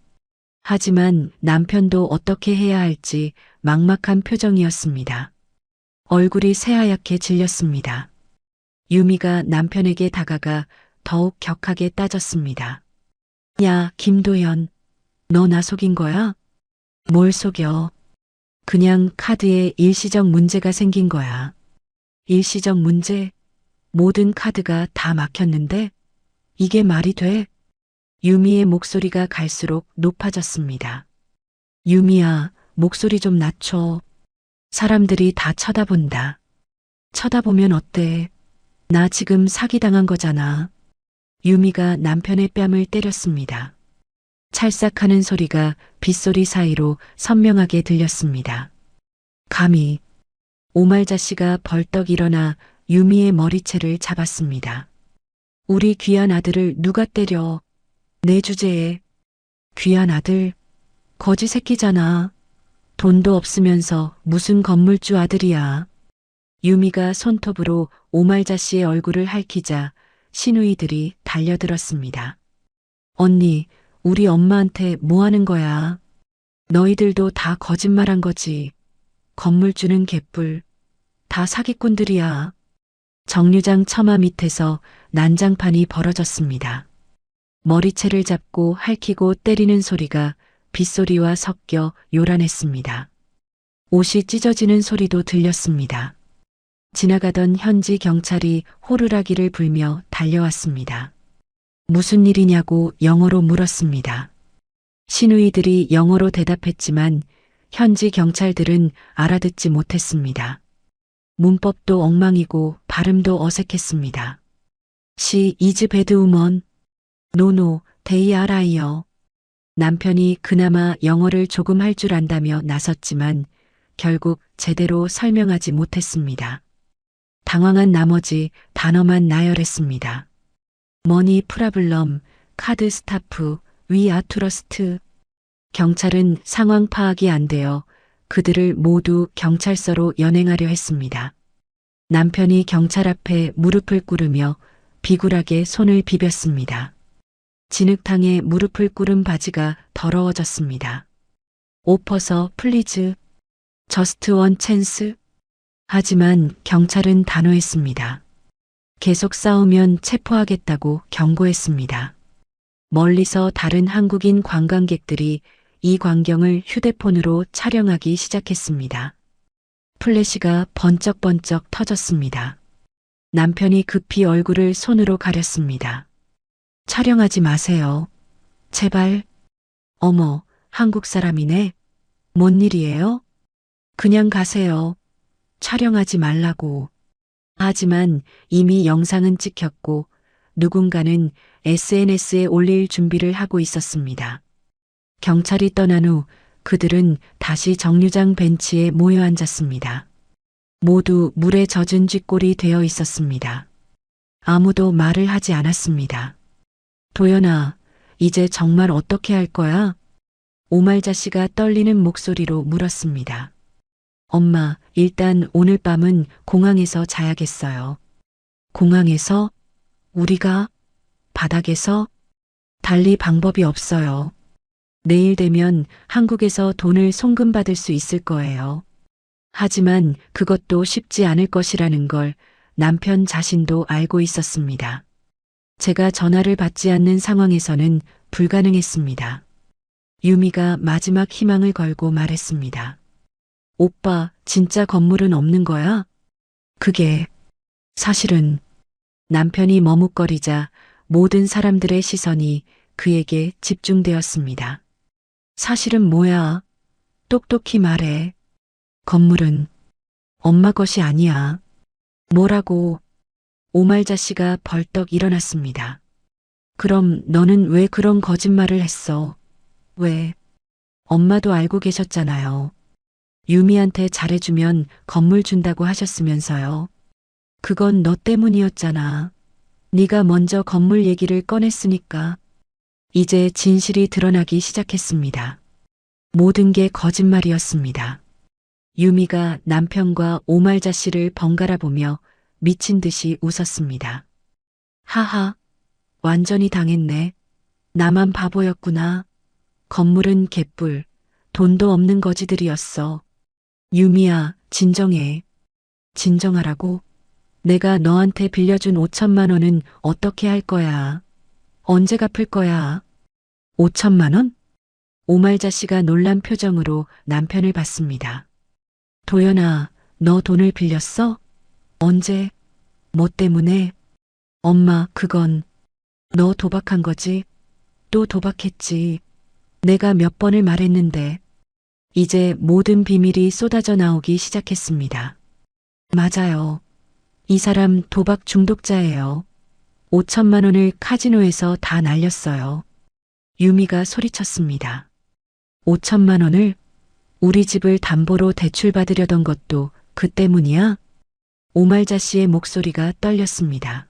하지만 남편도 어떻게 해야 할지 막막한 표정이었습니다. 얼굴이 새하얗게 질렸습니다. 유미가 남편에게 다가가 더욱 격하게 따졌습니다. 야, 김도연, 너 나 속인 거야? 뭘 속여? 그냥 카드에 일시적 문제가 생긴 거야. 일시적 문제? 모든 카드가 다 막혔는데? 이게 말이 돼? 유미의 목소리가 갈수록 높아졌습니다. 유미야, 목소리 좀 낮춰. 사람들이 다 쳐다본다. 쳐다보면 어때? 나 지금 사기당한 거잖아. 유미가 남편의 뺨을 때렸습니다. 찰싹하는 소리가 빗소리 사이로 선명하게 들렸습니다. 감히. 오말자 씨가 벌떡 일어나 유미의 머리채를 잡았습니다. 우리 귀한 아들을 누가 때려? 내 주제에. 귀한 아들? 거지 새끼잖아. 돈도 없으면서 무슨 건물주 아들이야. 유미가 손톱으로 오말자 씨의 얼굴을 핥히자 시누이들이 달려들었습니다. 언니, 우리 엄마한테 뭐 하는 거야? 너희들도 다 거짓말한 거지. 건물주는 개뿔. 다 사기꾼들이야. 정류장 처마 밑에서 난장판이 벌어졌습니다. 머리채를 잡고 핥히고 때리는 소리가 빗소리와 섞여 요란했습니다. 옷이 찢어지는 소리도 들렸습니다. 지나가던 현지 경찰이 호루라기를 불며 달려왔습니다. 무슨 일이냐고 영어로 물었습니다. 시누이들이 영어로 대답했지만 현지 경찰들은 알아듣지 못했습니다. 문법도 엉망이고 발음도 어색했습니다. She is bad woman. No, no, they are liar. 남편이 그나마 영어를 조금 할 줄 안다며 나섰지만 결국 제대로 설명하지 못했습니다. 당황한 나머지 단어만 나열했습니다. 머니 프라블럼, 카드 스타프, 위 아투러스트. 경찰은 상황 파악이 안 되어 그들을 모두 경찰서로 연행하려 했습니다. 남편이 경찰 앞에 무릎을 꿇으며 비굴하게 손을 비볐습니다. 진흙탕에 무릎을 꿇은 바지가 더러워졌습니다. 옷 벗어 플리즈. 저스트 원 찬스. 하지만 경찰은 단호했습니다. 계속 싸우면 체포하겠다고 경고했습니다. 멀리서 다른 한국인 관광객들이 이 광경을 휴대폰으로 촬영하기 시작했습니다. 플래시가 번쩍번쩍 터졌습니다. 남편이 급히 얼굴을 손으로 가렸습니다. 촬영하지 마세요. 제발. 어머, 한국 사람이네. 뭔 일이에요? 그냥 가세요. 촬영하지 말라고. 하지만 이미 영상은 찍혔고 누군가는 SNS에 올릴 준비를 하고 있었습니다. 경찰이 떠난 후 그들은 다시 정류장 벤치에 모여 앉았습니다. 모두 물에 젖은 쥐꼴이 되어 있었습니다. 아무도 말을 하지 않았습니다. 도연아, 이제 정말 어떻게 할 거야? 오말자 씨가 떨리는 목소리로 물었습니다. 엄마, 일단 오늘 밤은 공항에서 자야겠어요. 공항에서? 우리가? 바닥에서? 달리 방법이 없어요. 내일 되면 한국에서 돈을 송금받을 수 있을 거예요. 하지만 그것도 쉽지 않을 것이라는 걸 남편 자신도 알고 있었습니다. 제가 전화를 받지 않는 상황에서는 불가능했습니다. 유미가 마지막 희망을 걸고 말했습니다. 오빠, 진짜 건물은 없는 거야? 그게 사실은. 남편이 머뭇거리자 모든 사람들의 시선이 그에게 집중되었습니다. 사실은 뭐야? 똑똑히 말해. 건물은 엄마 것이 아니야. 뭐라고? 오말자 씨가 벌떡 일어났습니다. 그럼 너는 왜 그런 거짓말을 했어? 왜? 엄마도 알고 계셨잖아요. 유미한테 잘해주면 건물 준다고 하셨으면서요. 그건 너 때문이었잖아. 네가 먼저 건물 얘기를 꺼냈으니까. 이제 진실이 드러나기 시작했습니다. 모든 게 거짓말이었습니다. 유미가 남편과 오말자 씨를 번갈아 보며 미친 듯이 웃었습니다. 하하, 완전히 당했네. 나만 바보였구나. 건물은 개뿔, 돈도 없는 거지들이었어. 유미야, 진정해. 진정하라고? 내가 너한테 빌려준 5천만 원은 어떻게 할 거야? 언제 갚을 거야? 5천만 원? 오말자 씨가 놀란 표정으로 남편을 봤습니다. 도연아, 너 돈을 빌렸어? 언제? 뭐 때문에? 엄마, 그건 너 도박한 거지? 또 도박했지. 내가 몇 번을 말했는데. 이제 모든 비밀이 쏟아져 나오기 시작했습니다. 맞아요. 이 사람 도박 중독자예요. 5천만 원을 카지노에서 다 날렸어요. 유미가 소리쳤습니다. 5천만 원을? 우리 집을 담보로 대출받으려던 것도 그 때문이야? 오말자 씨의 목소리가 떨렸습니다.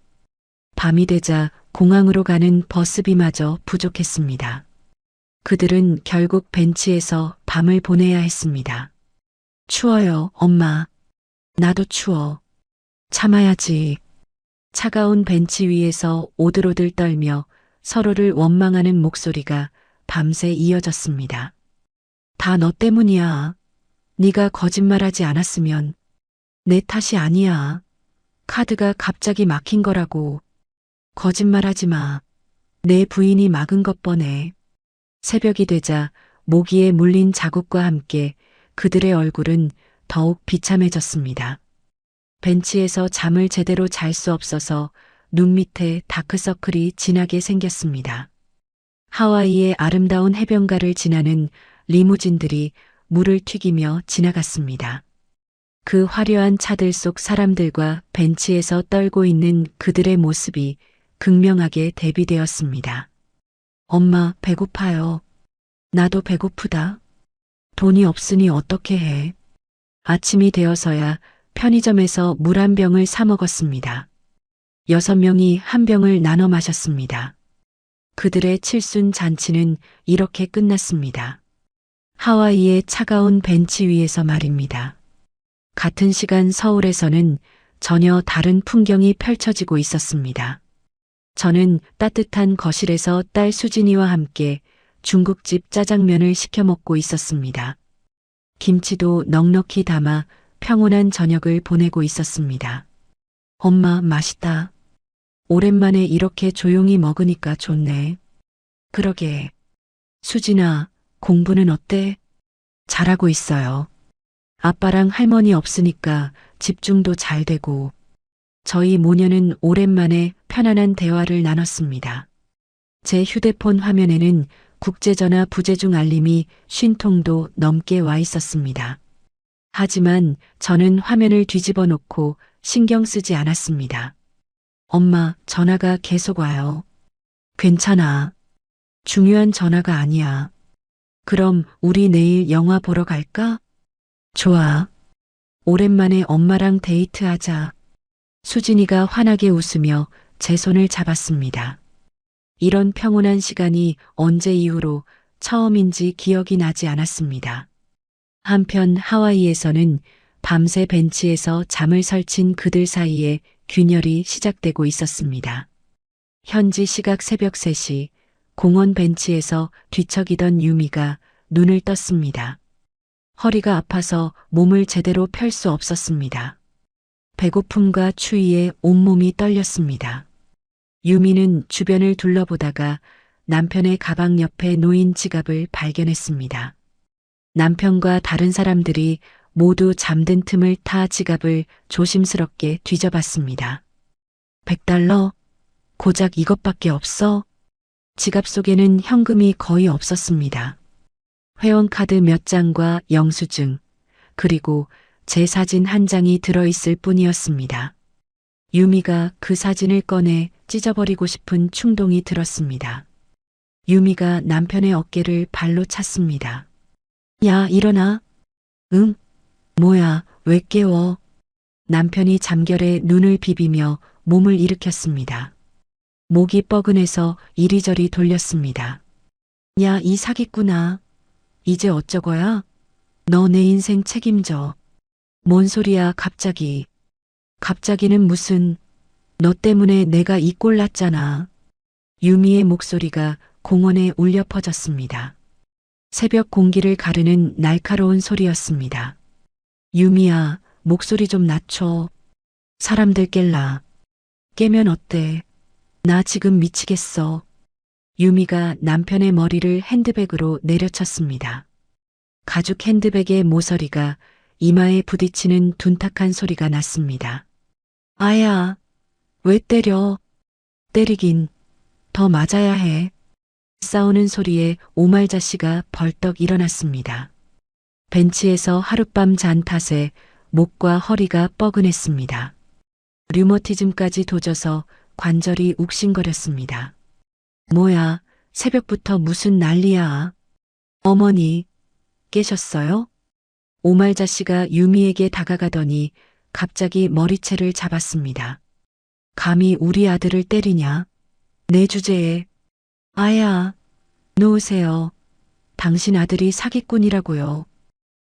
밤이 되자 공항으로 가는 버스비마저 부족했습니다. 그들은 결국 벤치에서 밤을 보내야 했습니다. 추워요, 엄마. 나도 추워. 참아야지. 차가운 벤치 위에서 오들오들 떨며 서로를 원망하는 목소리가 밤새 이어졌습니다. 다 너 때문이야. 네가 거짓말하지 않았으면 내 탓이 아니야. 카드가 갑자기 막힌 거라고. 거짓말하지 마. 내 부인이 막은 것 뻔해. 새벽이 되자 모기에 물린 자국과 함께 그들의 얼굴은 더욱 비참해졌습니다. 벤치에서 잠을 제대로 잘 수 없어서 눈 밑에 다크서클이 진하게 생겼습니다. 하와이의 아름다운 해변가를 지나는 리무진들이 물을 튀기며 지나갔습니다. 그 화려한 차들 속 사람들과 벤치에서 떨고 있는 그들의 모습이 극명하게 대비되었습니다. 엄마, 배고파요. 나도 배고프다. 돈이 없으니 어떻게 해? 아침이 되어서야 편의점에서 물 한 병을 사 먹었습니다. 6명이 한 병을 나눠 마셨습니다. 그들의 칠순 잔치는 이렇게 끝났습니다. 하와이의 차가운 벤치 위에서 말입니다. 같은 시간 서울에서는 전혀 다른 풍경이 펼쳐지고 있었습니다. 저는 따뜻한 거실에서 딸 수진이와 함께 중국집 짜장면을 시켜 먹고 있었습니다. 김치도 넉넉히 담아 평온한 저녁을 보내고 있었습니다. 엄마, 맛있다. 오랜만에 이렇게 조용히 먹으니까 좋네. 그러게. 수진아, 공부는 어때? 잘하고 있어요. 아빠랑 할머니 없으니까 집중도 잘 되고. 저희 모녀는 오랜만에 편안한 대화를 나눴습니다. 제 휴대폰 화면에는 국제전화 부재중 알림이 50통도 넘게 와 있었습니다. 하지만 저는 화면을 뒤집어 놓고 신경 쓰지 않았습니다. 엄마, 전화가 계속 와요. 괜찮아. 중요한 전화가 아니야. 그럼 우리 내일 영화 보러 갈까? 좋아. 오랜만에 엄마랑 데이트하자. 수진이가 환하게 웃으며 제 손을 잡았습니다. 이런 평온한 시간이 언제 이후로 처음인지 기억이 나지 않았습니다. 한편 하와이에서는 밤새 벤치에서 잠을 설친 그들 사이에 균열이 시작되고 있었습니다. 현지 시각 새벽 3시 공원 벤치에서 뒤척이던 유미가 눈을 떴습니다. 허리가 아파서 몸을 제대로 펼 수 없었습니다. 배고픔과 추위에 온몸이 떨렸습니다. 유미는 주변을 둘러보다가 남편의 가방 옆에 놓인 지갑을 발견했습니다. 남편과 다른 사람들이 모두 잠든 틈을 타 지갑을 조심스럽게 뒤져봤습니다. 100달러? 고작 이것밖에 없어? 지갑 속에는 현금이 거의 없었습니다. 회원카드 몇 장과 영수증, 그리고 제 사진 한 장이 들어있을 뿐이었습니다. 유미가 그 사진을 꺼내 찢어버리고 싶은 충동이 들었습니다. 유미가 남편의 어깨를 발로 찼습니다. 야, 일어나. 응? 뭐야, 왜 깨워? 남편이 잠결에 눈을 비비며 몸을 일으켰습니다. 목이 뻐근해서 이리저리 돌렸습니다. 야, 이 사기꾼아. 이제 어쩌거야? 너 내 인생 책임져. 뭔 소리야, 갑자기. 갑자기는 무슨, 너 때문에 내가 이 꼴 났잖아. 유미의 목소리가 공원에 울려 퍼졌습니다. 새벽 공기를 가르는 날카로운 소리였습니다. 유미야, 목소리 좀 낮춰. 사람들 깰라. 깨면 어때? 나 지금 미치겠어. 유미가 남편의 머리를 핸드백으로 내려쳤습니다. 가죽 핸드백의 모서리가 이마에 부딪히는 둔탁한 소리가 났습니다. 아야, 왜 때려? 때리긴, 더 맞아야 해. 싸우는 소리에 오말자씨가 벌떡 일어났습니다. 벤치에서 하룻밤 잔 탓에 목과 허리가 뻐근했습니다. 류머티즘까지 도져서 관절이 욱신거렸습니다. 뭐야, 새벽부터 무슨 난리야. 어머니, 깨셨어요? 오말자씨가 유미에게 다가가더니 갑자기 머리채를 잡았습니다. 감히 우리 아들을 때리냐? 내 주제에. 아야, 놓으세요. 당신 아들이 사기꾼이라고요.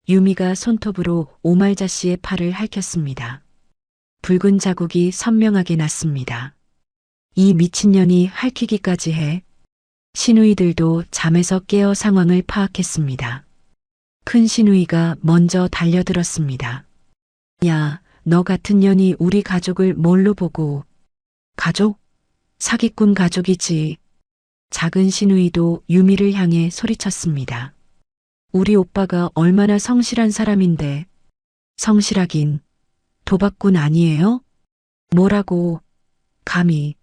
유미가 손톱으로 오말자씨의 팔을 핥혔습니다. 붉은 자국이 선명하게 났습니다. 이 미친년이 할퀴기까지 해. 시누이들도 잠에서 깨어 상황을 파악했습니다. 큰 시누이가 먼저 달려들었습니다. 야, 너 같은 년이 우리 가족을 뭘로 보고. 가족? 사기꾼 가족이지. 작은 시누이도 유미를 향해 소리쳤습니다. 우리 오빠가 얼마나 성실한 사람인데. 성실하긴. 도박꾼 아니에요? 뭐라고. 감히.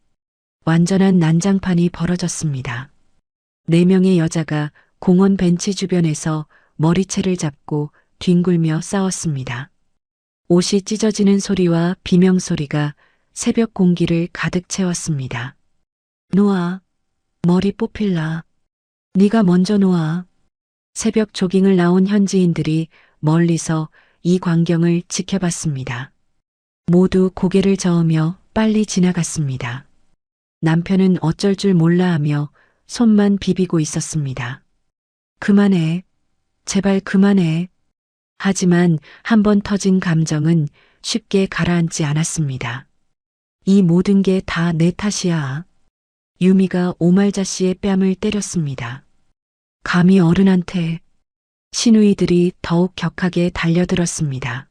완전한 난장판이 벌어졌습니다. 4명의 여자가 공원 벤치 주변에서 머리채를 잡고 뒹굴며 싸웠습니다. 옷이 찢어지는 소리와 비명소리가 새벽 공기를 가득 채웠습니다. 놓아. 머리 뽑힐라. 네가 먼저 놓아. 새벽 조깅을 나온 현지인들이 멀리서 이 광경을 지켜봤습니다. 모두 고개를 저으며 빨리 지나갔습니다. 남편은 어쩔 줄 몰라 하며 손만 비비고 있었습니다. 그만해. 제발 그만해. 하지만 한 번 터진 감정은 쉽게 가라앉지 않았습니다. 이 모든 게 다 내 탓이야. 유미가 오말자 씨의 뺨을 때렸습니다. 감히 어른한테. 시누이들이 더욱 격하게 달려들었습니다.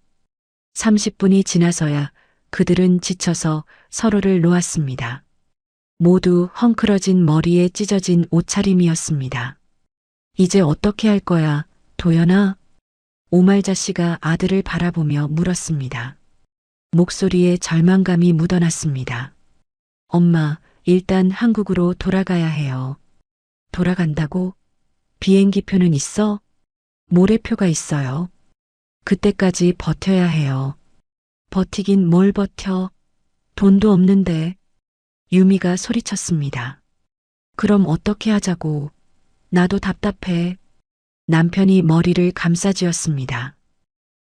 30분이 지나서야 그들은 지쳐서 서로를 놓았습니다. 모두 헝클어진 머리에 찢어진 옷차림이었습니다. 이제 어떻게 할 거야, 도연아? 오말자 씨가 아들을 바라보며 물었습니다. 목소리에 절망감이 묻어났습니다. 엄마, 일단 한국으로 돌아가야 해요. 돌아간다고? 비행기표는 있어? 모래표가 있어요. 그때까지 버텨야 해요. 버티긴 뭘 버텨? 돈도 없는데. 유미가 소리쳤습니다. 그럼 어떻게 하자고. 나도 답답해. 남편이 머리를 감싸쥐었습니다.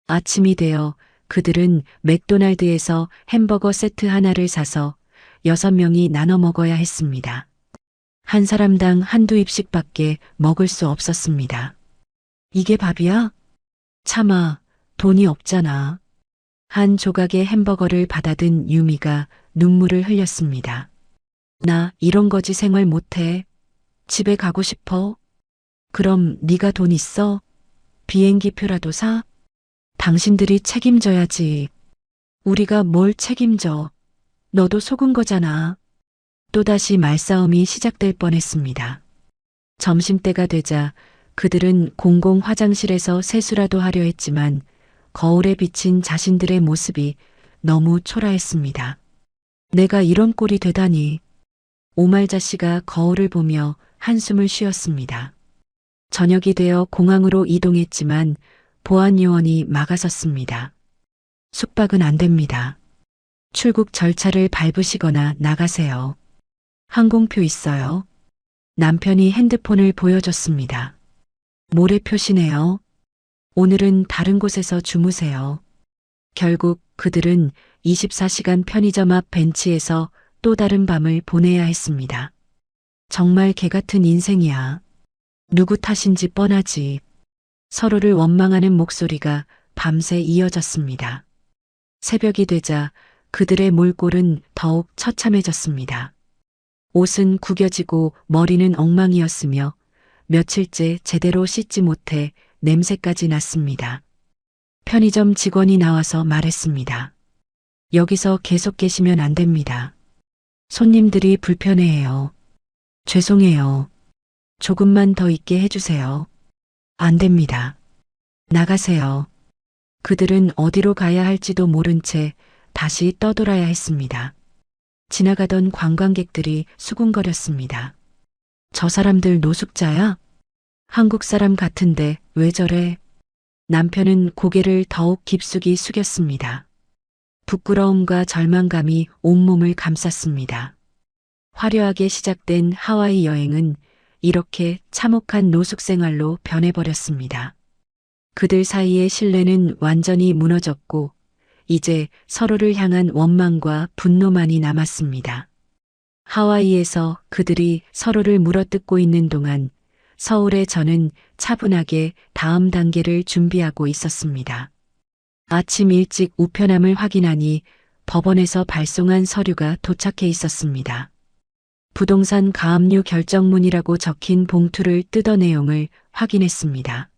아침이 되어 그들은 맥도날드에서 햄버거 세트 하나를 사서 6명이 나눠 먹어야 했습니다. 한 사람당 한두 입씩밖에 먹을 수 없었습니다. 이게 밥이야? 참아, 돈이 없잖아. 한 조각의 햄버거를 받아든 유미가 눈물을 흘렸습니다. 나 이런 거지 생활 못해. 집에 가고 싶어. 그럼 네가 돈 있어? 비행기표라도 사? 당신들이 책임져야지. 우리가 뭘 책임져. 너도 속은 거잖아. 또다시 말싸움이 시작될 뻔했습니다. 점심때가 되자 그들은 공공 화장실에서 세수라도 하려 했지만 거울에 비친 자신들의 모습이 너무 초라했습니다. 내가 이런 꼴이 되다니. 오말자 씨가 거울을 보며 한숨을 쉬었습니다. 저녁이 되어 공항으로 이동했지만 보안 요원이 막아섰습니다. 숙박은 안 됩니다. 출국 절차를 밟으시거나 나가세요. 항공표 있어요. 남편이 핸드폰을 보여줬습니다. 모래 표시네요. 오늘은 다른 곳에서 주무세요. 결국 그들은 24시간 편의점 앞 벤치에서 또 다른 밤을 보내야 했습니다. 정말 개 같은 인생이야. 누구 탓인지 뻔하지. 서로를 원망하는 목소리가 밤새 이어졌습니다. 새벽이 되자 그들의 몰골은 더욱 처참해졌습니다. 옷은 구겨지고 머리는 엉망이었으며 며칠째 제대로 씻지 못해 냄새까지 났습니다. 편의점 직원이 나와서 말했습니다. 여기서 계속 계시면 안 됩니다. 손님들이 불편해해요. 죄송해요. 조금만 더 있게 해주세요. 안 됩니다. 나가세요. 그들은 어디로 가야 할지도 모른 채 다시 떠돌아야 했습니다. 지나가던 관광객들이 수군거렸습니다. 저 사람들 노숙자야? 한국 사람 같은데 왜 저래? 남편은 고개를 더욱 깊숙이 숙였습니다. 부끄러움과 절망감이 온몸을 감쌌습니다. 화려하게 시작된 하와이 여행은 이렇게 참혹한 노숙 생활로 변해버렸습니다. 그들 사이의 신뢰는 완전히 무너졌고 이제 서로를 향한 원망과 분노만이 남았습니다. 하와이에서 그들이 서로를 물어뜯고 있는 동안 서울의 저는 차분하게 다음 단계를 준비하고 있었습니다. 아침 일찍 우편함을 확인하니 법원에서 발송한 서류가 도착해 있었습니다. 부동산 가압류 결정문이라고 적힌 봉투를 뜯어 내용을 확인했습니다.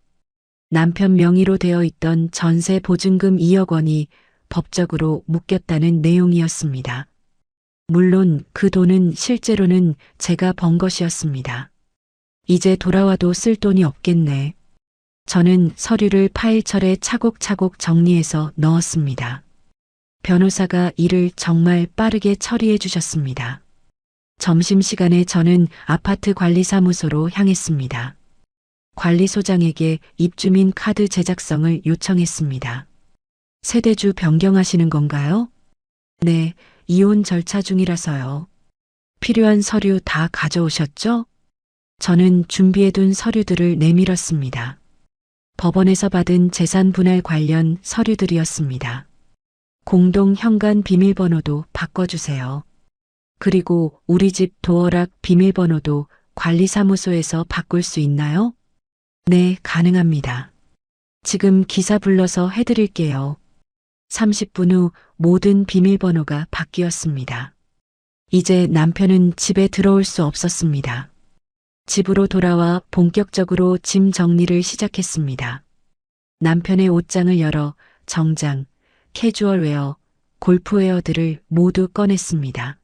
남편 명의로 되어 있던 전세 보증금 2억 원이 법적으로 묶였다는 내용이었습니다. 물론 그 돈은 실제로는 제가 번 것이었습니다. 이제 돌아와도 쓸 돈이 없겠네. 저는 서류를 파일철에 차곡차곡 정리해서 넣었습니다. 변호사가 일을 정말 빠르게 처리해 주셨습니다. 점심시간에 저는 아파트 관리사무소로 향했습니다. 관리소장에게 입주민 카드 제작성을 요청했습니다. 세대주 변경하시는 건가요? 네, 이혼 절차 중이라서요. 필요한 서류 다 가져오셨죠? 저는 준비해둔 서류들을 내밀었습니다. 법원에서 받은 재산 분할 관련 서류들이었습니다. 공동 현관 비밀번호도 바꿔주세요. 그리고 우리 집 도어락 비밀번호도 관리사무소에서 바꿀 수 있나요? 네, 가능합니다. 지금 기사 불러서 해드릴게요. 30분 후 모든 비밀번호가 바뀌었습니다. 이제 남편은 집에 들어올 수 없었습니다. 집으로 돌아와 본격적으로 짐 정리를 시작했습니다. 남편의 옷장을 열어 정장, 캐주얼웨어, 골프웨어들을 모두 꺼냈습니다.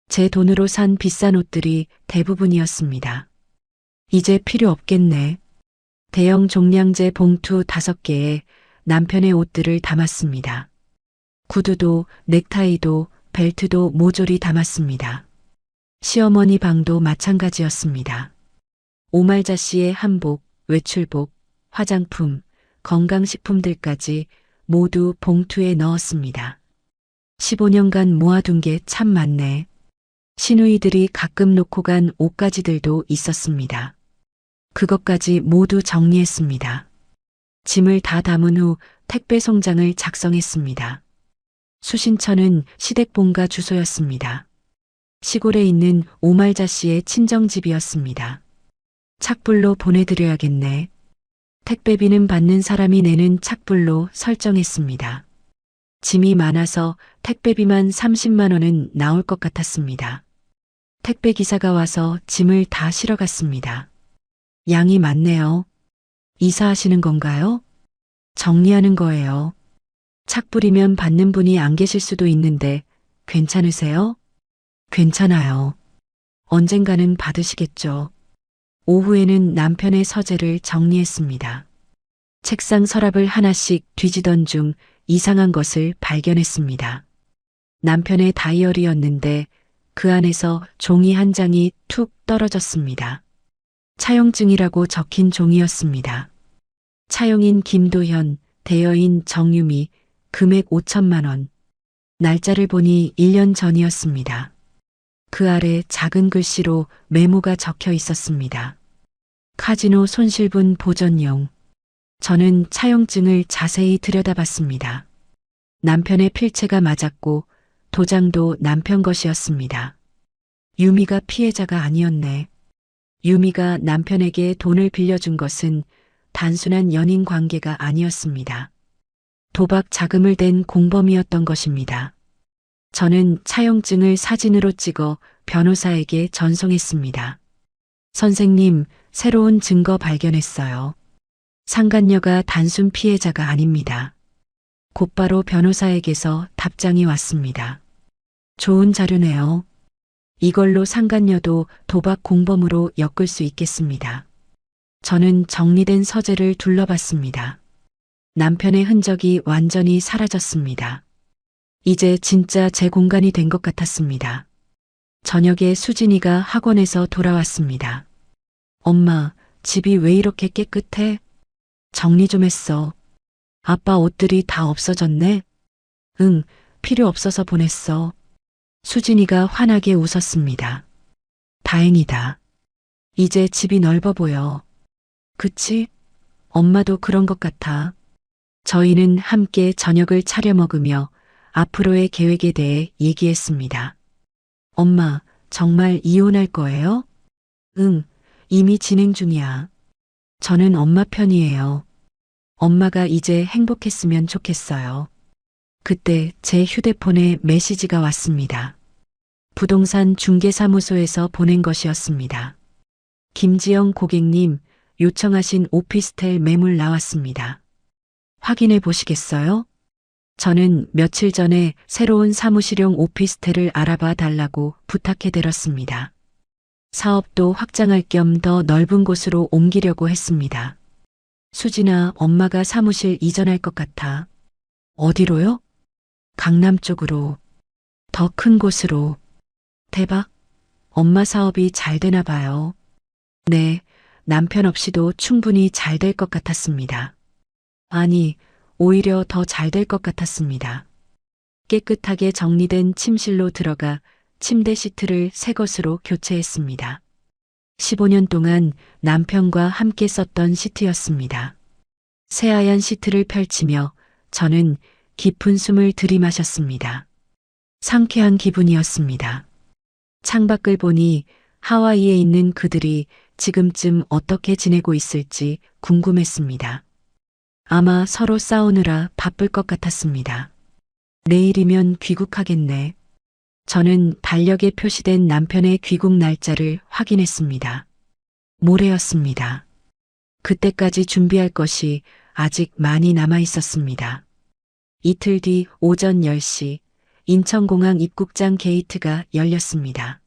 제 돈으로 산 비싼 옷들이 대부분이었습니다. 이제 필요 없겠네. 대형 종량제 봉투 5개에 남편의 옷들을 담았습니다. 구두도, 넥타이도, 벨트도 모조리 담았습니다. 시어머니 방도 마찬가지였습니다. 오말자 씨의 한복, 외출복, 화장품, 건강식품들까지 모두 봉투에 넣었습니다. 15년간 모아둔 게 참 많네. 시누이들이 가끔 놓고 간 옷가지들도 있었습니다. 그것까지 모두 정리했습니다. 짐을 다 담은 후 택배 송장을 작성했습니다. 수신처는 시댁본가 주소였습니다. 시골에 있는 오말자 씨의 친정집이었습니다. 착불로 보내드려야겠네. 택배비는 받는 사람이 내는 착불로 설정했습니다. 짐이 많아서 택배비만 30만 원은 나올 것 같았습니다. 택배 기사가 와서 짐을 다 실어 갔습니다. 양이 많네요. 이사하시는 건가요? 정리하는 거예요. 착불이면 받는 분이 안 계실 수도 있는데 괜찮으세요? 괜찮아요. 언젠가는 받으시겠죠. 오후에는 남편의 서재를 정리했습니다. 책상 서랍을 하나씩 뒤지던 중 이상한 것을 발견했습니다. 남편의 다이어리였는데 그 안에서 종이 한 장이 툭 떨어졌습니다. 차용증이라고 적힌 종이였습니다. 차용인 김도현, 대여인 정유미, 금액 5천만 원. 날짜를 보니 1년 전이었습니다. 그 아래 작은 글씨로 메모가 적혀 있었습니다. 카지노 손실분 보전용. 저는 차용증을 자세히 들여다봤습니다. 남편의 필체가 맞았고 도장도 남편 것이었습니다. 유미가 피해자가 아니었네. 유미가 남편에게 돈을 빌려준 것은 단순한 연인 관계가 아니었습니다. 도박 자금을 댄 공범이었던 것입니다. 저는 차용증을 사진으로 찍어 변호사에게 전송했습니다. 선생님, 새로운 증거 발견했어요. 상간녀가 단순 피해자가 아닙니다. 곧바로 변호사에게서 답장이 왔습니다. 좋은 자료네요. 이걸로 상간녀도 도박 공범으로 엮을 수 있겠습니다. 저는 정리된 서재를 둘러봤습니다. 남편의 흔적이 완전히 사라졌습니다. 이제 진짜 제 공간이 된 것 같았습니다. 저녁에 수진이가 학원에서 돌아왔습니다. 엄마, 집이 왜 이렇게 깨끗해? 정리 좀 했어. 아빠 옷들이 다 없어졌네? 응, 필요 없어서 보냈어. 수진이가 환하게 웃었습니다. 다행이다. 이제 집이 넓어 보여. 그치? 엄마도 그런 것 같아. 저희는 함께 저녁을 차려 먹으며 앞으로의 계획에 대해 얘기했습니다. 엄마, 정말 이혼할 거예요? 응, 이미 진행 중이야. 저는 엄마 편이에요. 엄마가 이제 행복했으면 좋겠어요. 그때 제 휴대폰에 메시지가 왔습니다. 부동산 중개사무소에서 보낸 것이었습니다. 김지영 고객님, 요청하신 오피스텔 매물 나왔습니다. 확인해 보시겠어요? 저는 며칠 전에 새로운 사무실용 오피스텔을 알아봐 달라고 부탁해 드렸습니다. 사업도 확장할 겸 더 넓은 곳으로 옮기려고 했습니다. 수진아, 엄마가 사무실 이전할 것 같아. 어디로요? 강남 쪽으로. 더 큰 곳으로. 대박. 엄마 사업이 잘 되나 봐요. 네, 남편 없이도 충분히 잘 될 것 같았습니다. 아니, 오히려 더 잘 될 것 같았습니다. 깨끗하게 정리된 침실로 들어가 침대 시트를 새 것으로 교체했습니다. 15년 동안 남편과 함께 썼던 시트였습니다. 새하얀 시트를 펼치며 저는 깊은 숨을 들이마셨습니다. 상쾌한 기분이었습니다. 창밖을 보니 하와이에 있는 그들이 지금쯤 어떻게 지내고 있을지 궁금했습니다. 아마 서로 싸우느라 바쁠 것 같았습니다. 내일이면 귀국하겠네. 저는 달력에 표시된 남편의 귀국 날짜를 확인했습니다. 모레였습니다. 그때까지 준비할 것이 아직 많이 남아 있었습니다. 이틀 뒤 오전 10시 인천공항 입국장 게이트가 열렸습니다.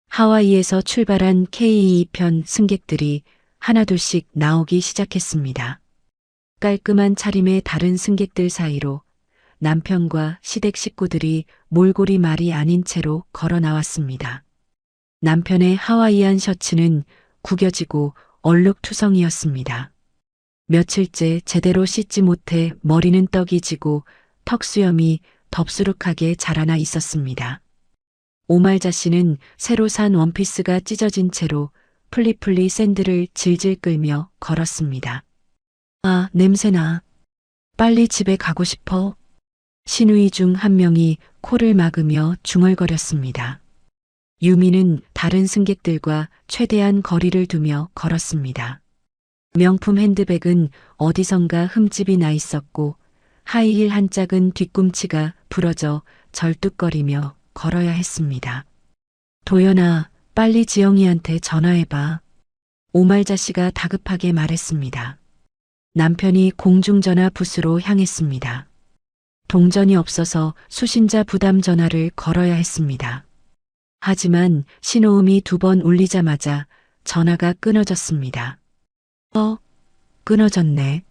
하와이에서 출발한 K22편 승객들이 하나둘씩 나오기 시작했습니다. 깔끔한 차림의 다른 승객들 사이로 남편과 시댁 식구들이 몰골이 말이 아닌 채로 걸어 나왔습니다. 남편의 하와이안 셔츠는 구겨지고 얼룩투성이었습니다. 며칠째 제대로 씻지 못해 머리는 떡이 지고 턱수염이 덥수룩하게 자라나 있었습니다. 오말자 씨는 새로 산 원피스가 찢어진 채로 플리플리 샌들을 질질 끌며 걸었습니다. 아, 냄새나. 빨리 집에 가고 싶어. 신우이 중 한 명이 코를 막으며 중얼거렸습니다. 유미는 다른 승객들과 최대한 거리를 두며 걸었습니다. 명품 핸드백은 어디선가 흠집이 나 있었고 하이힐 한 짝은 뒤꿈치가 부러져 절뚝거리며 걸어야 했습니다. 도연아, 빨리 지영이한테 전화해봐. 오말자 씨가 다급하게 말했습니다. 남편이 공중전화 부스로 향했습니다. 동전이 없어서 수신자 부담 전화를 걸어야 했습니다. 하지만 신호음이 2번 울리자마자 전화가 끊어졌습니다. 끊어졌네.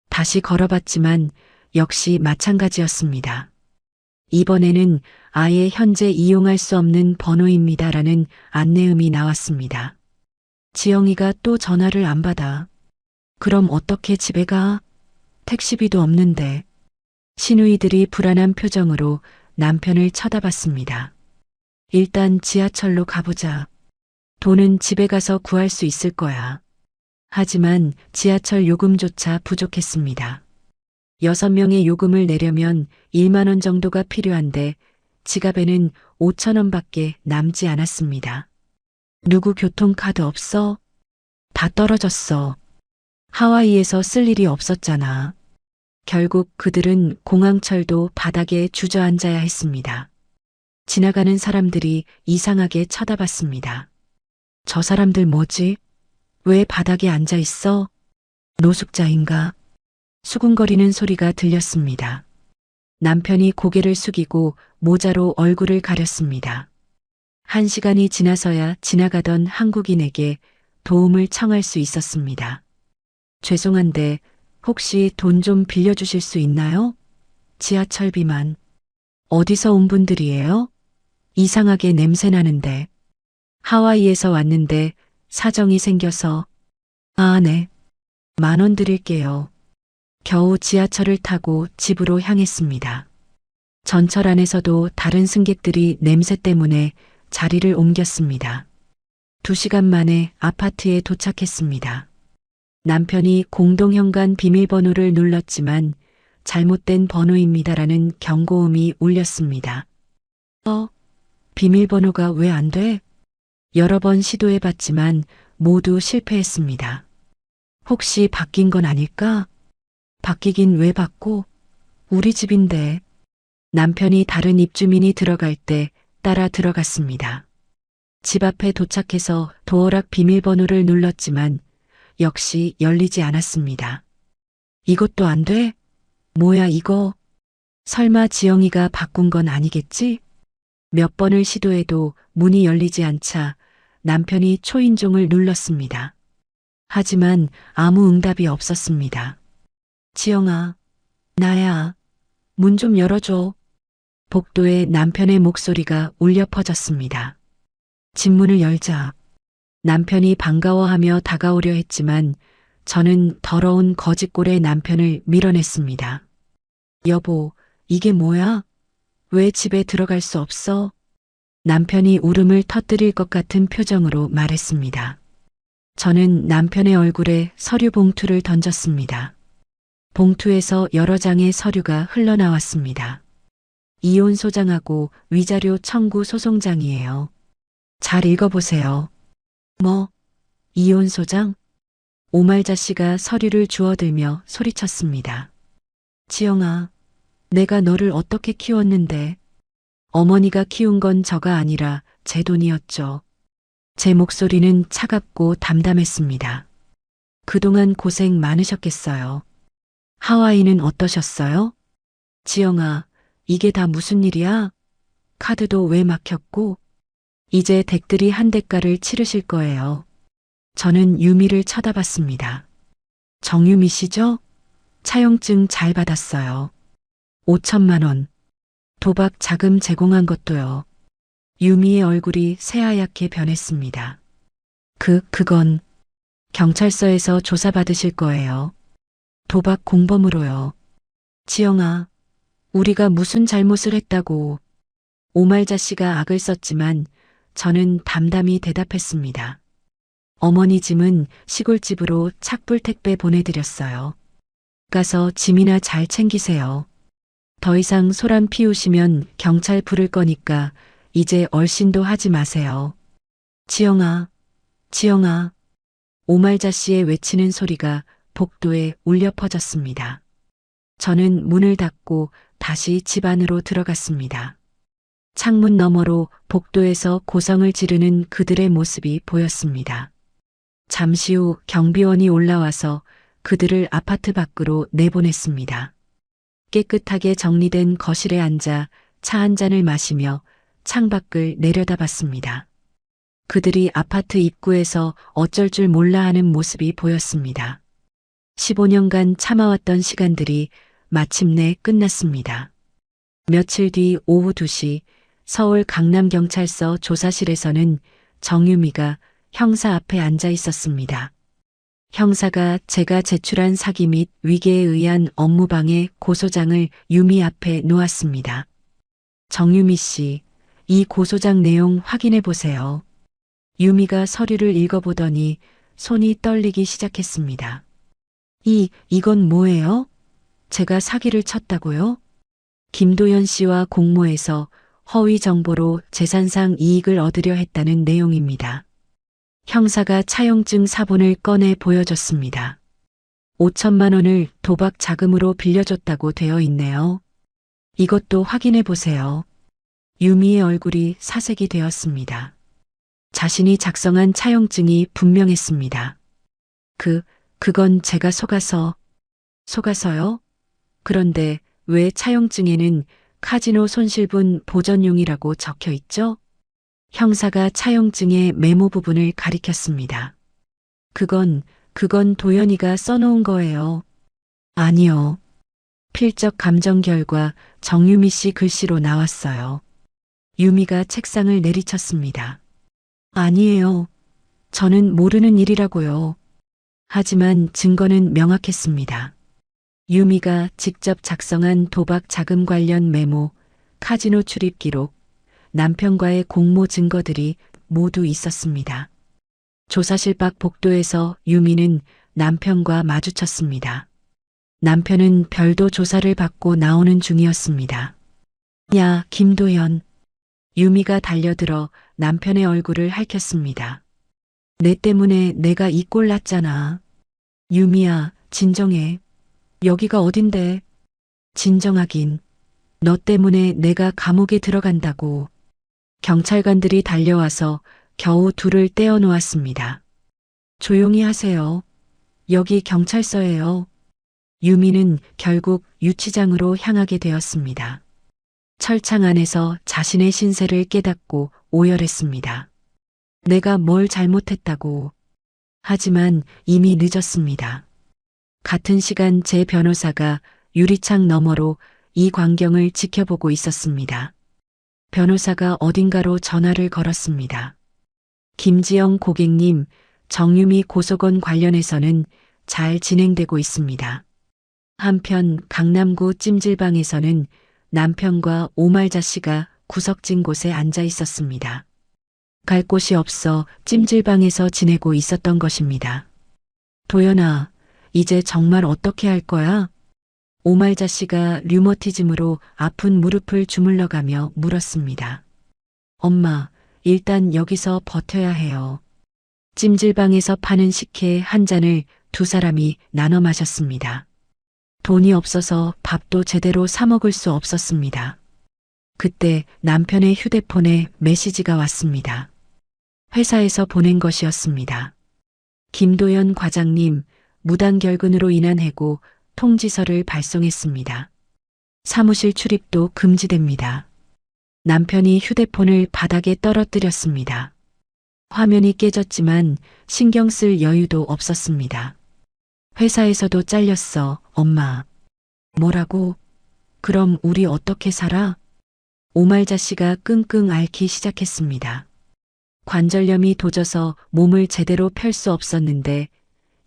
다시 걸어봤지만 역시 마찬가지였습니다. 이번에는 아예 현재 이용할 수 없는 번호입니다라는 안내음이 나왔습니다. 지영이가 또 전화를 안 받아. 그럼 어떻게 집에 가? 택시비도 없는데. 시누이들이 불안한 표정으로 남편을 쳐다봤습니다. 일단 지하철로 가보자. 돈은 집에 가서 구할 수 있을 거야. 하지만 지하철 요금조차 부족했습니다. 6명의 요금을 내려면 1만 원 정도가 필요한데 지갑에는 5천 원밖에 남지 않았습니다. 누구 교통카드 없어? 다 떨어졌어. 하와이에서 쓸 일이 없었잖아. 결국 그들은 공항철도 바닥에 주저앉아야 했습니다. 지나가는 사람들이 이상하게 쳐다봤습니다. 저 사람들 뭐지? 왜 바닥에 앉아 있어? 노숙자인가? 수군거리는 소리가 들렸습니다. 남편이 고개를 숙이고 모자로 얼굴을 가렸습니다. 1시간이 지나서야 지나가던 한국인에게 도움을 청할 수 있었습니다. 죄송한데 혹시 돈 좀 빌려주실 수 있나요? 지하철비만. 어디서 온 분들이에요? 이상하게 냄새 나는데. 하와이에서 왔는데 사정이 생겨서. 아, 네. 10,000원 드릴게요. 겨우 지하철을 타고 집으로 향했습니다. 전철 안에서도 다른 승객들이 냄새 때문에 자리를 옮겼습니다. 2시간 만에 아파트에 도착했습니다. 남편이 공동현관 비밀번호를 눌렀지만 잘못된 번호입니다라는 경고음이 울렸습니다. 비밀번호가 왜 안 돼? 여러 번 시도해봤지만 모두 실패했습니다. 혹시 바뀐 건 아닐까? 바뀌긴 왜 바꿔? 우리 집인데. 남편이 다른 입주민이 들어갈 때 따라 들어갔습니다. 집 앞에 도착해서 도어락 비밀번호를 눌렀지만 역시 열리지 않았습니다. 이것도 안 돼? 뭐야 이거? 설마 지영이가 바꾼 건 아니겠지? 몇 번을 시도해도 문이 열리지 않자 남편이 초인종을 눌렀습니다. 하지만 아무 응답이 없었습니다. 지영아, 나야. 문 좀 열어줘. 복도에 남편의 목소리가 울려 퍼졌습니다. 집 문을 열자. 남편이 반가워하며 다가오려 했지만 저는 더러운 거짓골의 남편을 밀어냈습니다. 여보, 이게 뭐야? 왜 집에 들어갈 수 없어? 남편이 울음을 터뜨릴 것 같은 표정으로 말했습니다. 저는 남편의 얼굴에 서류 봉투를 던졌습니다. 봉투에서 여러 장의 서류가 흘러나왔습니다. 이혼 소장하고 위자료 청구 소송장이에요. 잘 읽어보세요. 뭐? 이혼 소장? 오말자 씨가 서류를 주워들며 소리쳤습니다. 지영아, 내가 너를 어떻게 키웠는데? 어머니가 키운 건 저가 아니라 제 돈이었죠. 제 목소리는 차갑고 담담했습니다. 그동안 고생 많으셨겠어요. 하와이는 어떠셨어요? 지영아, 이게 다 무슨 일이야? 카드도 왜 막혔고? 이제 댁들이 한 대가를 치르실 거예요. 저는 유미를 쳐다봤습니다. 정유미 씨죠? 차용증 잘 받았어요. 5천만 원. 도박 자금 제공한 것도요. 유미의 얼굴이 새하얗게 변했습니다. 그건 경찰서에서 조사받으실 거예요. 도박 공범으로요. 지영아, 우리가 무슨 잘못을 했다고. 오말자 씨가 악을 썼지만 저는 담담히 대답했습니다. 어머니 짐은 시골집으로 착불 택배 보내드렸어요. 가서 짐이나 잘 챙기세요. 더 이상 소란 피우시면 경찰 부를 거니까 이제 얼씬도 하지 마세요. 지영아, 지영아. 오말자 씨의 외치는 소리가 복도에 울려 퍼졌습니다. 저는 문을 닫고 다시 집 안으로 들어갔습니다. 창문 너머로 복도에서 고성을 지르는 그들의 모습이 보였습니다. 잠시 후 경비원이 올라와서 그들을 아파트 밖으로 내보냈습니다. 깨끗하게 정리된 거실에 앉아 차 한 잔을 마시며 창밖을 내려다봤습니다. 그들이 아파트 입구에서 어쩔 줄 몰라 하는 모습이 보였습니다. 15년간 참아왔던 시간들이 마침내 끝났습니다. 며칠 뒤 오후 2시 서울 강남경찰서 조사실에서는 정유미가 형사 앞에 앉아 있었습니다. 형사가 제가 제출한 사기 및 위계에 의한 업무방해 고소장을 유미 앞에 놓았습니다. 정유미 씨, 이 고소장 내용 확인해 보세요. 유미가 서류를 읽어보더니 손이 떨리기 시작했습니다. 이건 뭐예요? 제가 사기를 쳤다고요? 김도연 씨와 공모해서 허위 정보로 재산상 이익을 얻으려 했다는 내용입니다. 형사가 차용증 사본을 꺼내 보여줬습니다. 5천만 원을 도박 자금으로 빌려줬다고 되어 있네요. 이것도 확인해 보세요. 유미의 얼굴이 사색이 되었습니다. 자신이 작성한 차용증이 분명했습니다. 그건 제가 속아서요? 그런데 왜 차용증에는 카지노 손실분 보전용이라고 적혀 있죠? 형사가 차용증의 메모 부분을 가리켰습니다. 그건 도연이가 써놓은 거예요. 아니요. 필적 감정 결과 정유미 씨 글씨로 나왔어요. 유미가 책상을 내리쳤습니다. 아니에요. 저는 모르는 일이라고요. 하지만 증거는 명확했습니다. 유미가 직접 작성한 도박 자금 관련 메모, 카지노 출입 기록, 남편과의 공모 증거들이 모두 있었습니다. 조사실 밖 복도에서 유미는 남편과 마주쳤습니다. 남편은 별도 조사를 받고 나오는 중이었습니다. 야, 김도연. 유미가 달려들어 남편의 얼굴을 핥혔습니다. 내 때문에 내가 이 꼴 났잖아. 유미야, 진정해. 여기가 어딘데? 진정하긴. 너 때문에 내가 감옥에 들어간다고. 경찰관들이 달려와서 겨우 둘을 떼어 놓았습니다. 조용히 하세요. 여기 경찰서예요. 유미는 결국 유치장으로 향하게 되었습니다. 철창 안에서 자신의 신세를 깨닫고 오열했습니다. 내가 뭘 잘못했다고. 하지만 이미 늦었습니다. 같은 시간 제 변호사가 유리창 너머로 이 광경을 지켜보고 있었습니다. 변호사가 어딘가로 전화를 걸었습니다. 김지영 고객님, 정유미 고소건 관련해서는 잘 진행되고 있습니다. 한편 강남구 찜질방에서는 남편과 오말자 씨가 구석진 곳에 앉아 있었습니다. 갈 곳이 없어 찜질방에서 지내고 있었던 것입니다. 도연아, 이제 정말 어떻게 할 거야? 오말자 씨가 류머티즘으로 아픈 무릎을 주물러가며 물었습니다. 엄마, 일단 여기서 버텨야 해요. 찜질방에서 파는 식혜 한 잔을 두 사람이 나눠 마셨습니다. 돈이 없어서 밥도 제대로 사 먹을 수 없었습니다. 그때 남편의 휴대폰에 메시지가 왔습니다. 회사에서 보낸 것이었습니다. 김도연 과장님, 무단결근으로 인한 해고 통지서를 발송했습니다. 사무실 출입도 금지됩니다. 남편이 휴대폰을 바닥에 떨어뜨렸습니다. 화면이 깨졌지만 신경 쓸 여유도 없었습니다. 회사에서도 잘렸어, 엄마. 뭐라고? 그럼 우리 어떻게 살아? 오말자 씨가 끙끙 앓기 시작했습니다. 관절염이 도져서 몸을 제대로 펼 수 없었는데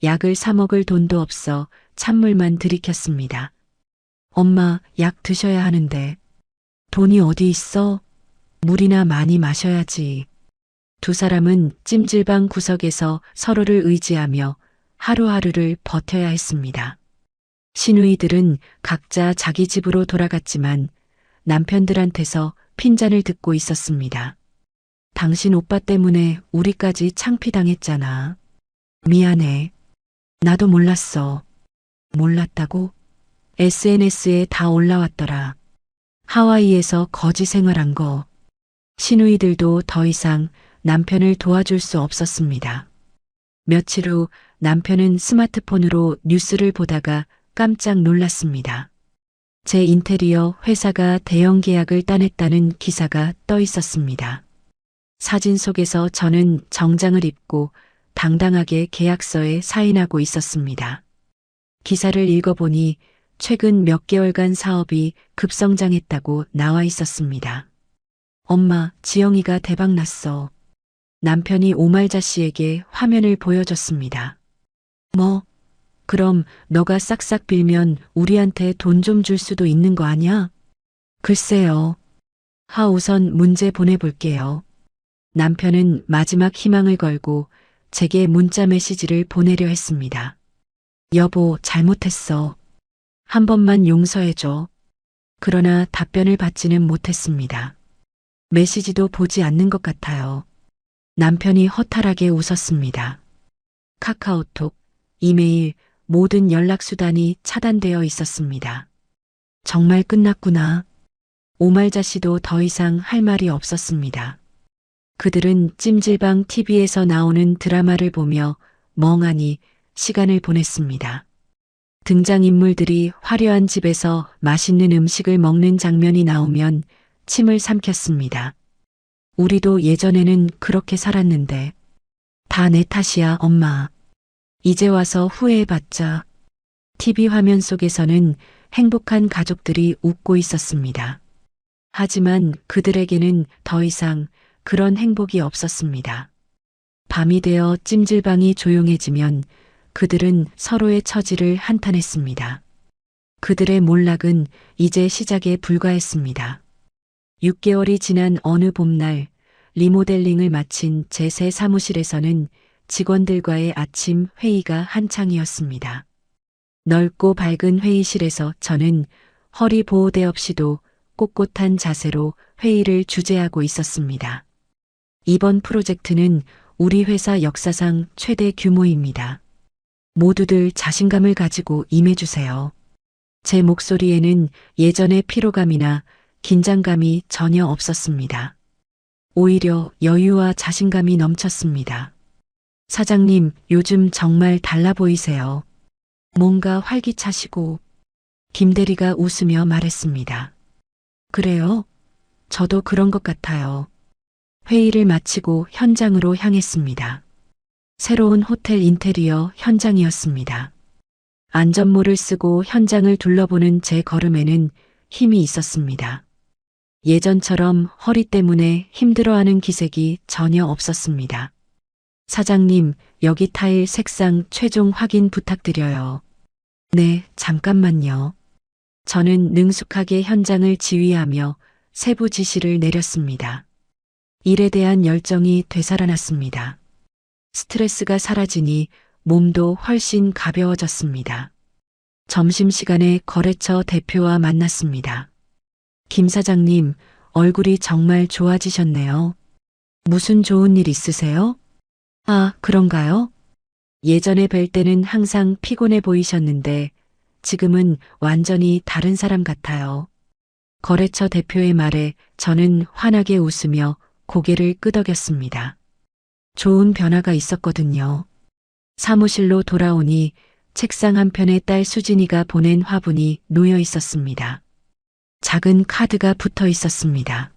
약을 사 먹을 돈도 없어 찬물만 들이켰습니다. 엄마, 약 드셔야 하는데. 돈이 어디 있어? 물이나 많이 마셔야지. 두 사람은 찜질방 구석에서 서로를 의지하며 하루하루를 버텨야 했습니다. 시누이들은 각자 자기 집으로 돌아갔지만 남편들한테서 핀잔을 듣고 있었습니다. 당신 오빠 때문에 우리까지 창피당했잖아. 미안해. 나도 몰랐어. 몰랐다고? SNS에 다 올라왔더라. 하와이에서 거지 생활한 거. 시누이들도 더 이상 남편을 도와줄 수 없었습니다. 며칠 후 남편은 스마트폰으로 뉴스를 보다가 깜짝 놀랐습니다. 제 인테리어 회사가 대형 계약을 따냈다는 기사가 떠 있었습니다. 사진 속에서 저는 정장을 입고 당당하게 계약서에 사인하고 있었습니다. 기사를 읽어보니 최근 몇 개월간 사업이 급성장했다고 나와 있었습니다. 엄마, 지영이가 대박났어. 남편이 오말자 씨에게 화면을 보여줬습니다. 뭐? 그럼 너가 싹싹 빌면 우리한테 돈 좀 줄 수도 있는 거 아냐? 글쎄요. 우선 문제 보내볼게요. 남편은 마지막 희망을 걸고 제게 문자 메시지를 보내려 했습니다. 여보, 잘못했어. 한 번만 용서해줘. 그러나 답변을 받지는 못했습니다. 메시지도 보지 않는 것 같아요. 남편이 허탈하게 웃었습니다. 카카오톡, 이메일, 모든 연락수단이 차단되어 있었습니다. 정말 끝났구나. 오말자 씨도 더 이상 할 말이 없었습니다. 그들은 찜질방 TV에서 나오는 드라마를 보며 멍하니 시간을 보냈습니다. 등장인물들이 화려한 집에서 맛있는 음식을 먹는 장면이 나오면 침을 삼켰습니다. 우리도 예전에는 그렇게 살았는데. 다 내 탓이야, 엄마. 이제 와서 후회해봤자. TV 화면 속에서는 행복한 가족들이 웃고 있었습니다. 하지만 그들에게는 더 이상 그런 행복이 없었습니다. 밤이 되어 찜질방이 조용해지면 그들은 서로의 처지를 한탄했습니다. 그들의 몰락은 이제 시작에 불과했습니다. 6개월이 지난 어느 봄날 리모델링을 마친 제 새 사무실에서는 직원들과의 아침 회의가 한창이었습니다. 넓고 밝은 회의실에서 저는 허리 보호대 없이도 꼿꼿한 자세로 회의를 주재하고 있었습니다. 이번 프로젝트는 우리 회사 역사상 최대 규모입니다. 모두들 자신감을 가지고 임해주세요. 제 목소리에는 예전의 피로감이나 긴장감이 전혀 없었습니다. 오히려 여유와 자신감이 넘쳤습니다. 사장님, 요즘 정말 달라 보이세요. 뭔가 활기차시고. 김 대리가 웃으며 말했습니다. 그래요? 저도 그런 것 같아요. 회의를 마치고 현장으로 향했습니다. 새로운 호텔 인테리어 현장이었습니다. 안전모를 쓰고 현장을 둘러보는 제 걸음에는 힘이 있었습니다. 예전처럼 허리 때문에 힘들어하는 기색이 전혀 없었습니다. 사장님, 여기 타일 색상 최종 확인 부탁드려요. 네, 잠깐만요. 저는 능숙하게 현장을 지휘하며 세부 지시를 내렸습니다. 일에 대한 열정이 되살아났습니다. 스트레스가 사라지니 몸도 훨씬 가벼워졌습니다. 점심시간에 거래처 대표와 만났습니다. 김 사장님, 얼굴이 정말 좋아지셨네요. 무슨 좋은 일 있으세요? 아, 그런가요? 예전에 뵐 때는 항상 피곤해 보이셨는데 지금은 완전히 다른 사람 같아요. 거래처 대표의 말에 저는 환하게 웃으며 고개를 끄덕였습니다. 좋은 변화가 있었거든요. 사무실로 돌아오니 책상 한편에 딸 수진이가 보낸 화분이 놓여 있었습니다. 작은 카드가 붙어 있었습니다.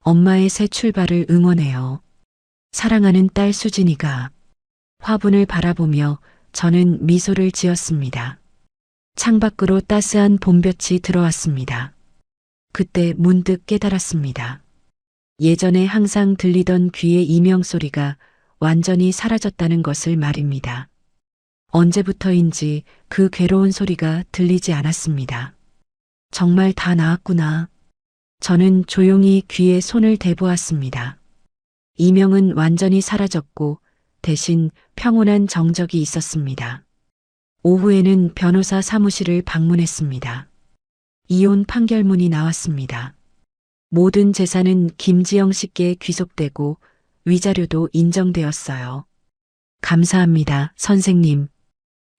엄마의 새 출발을 응원해요. 사랑하는 딸 수진이가. 화분을 바라보며 저는 미소를 지었습니다. 창밖으로 따스한 봄볕이 들어왔습니다. 그때 문득 깨달았습니다. 예전에 항상 들리던 귀의 이명 소리가 완전히 사라졌다는 것을 말입니다. 언제부터인지 그 괴로운 소리가 들리지 않았습니다. 정말 다 나았구나. 저는 조용히 귀에 손을 대보았습니다. 이명은 완전히 사라졌고 대신 평온한 정적이 있었습니다. 오후에는 변호사 사무실을 방문했습니다. 이혼 판결문이 나왔습니다. 모든 재산은 김지영 씨께 귀속되고 위자료도 인정되었어요. 감사합니다, 선생님.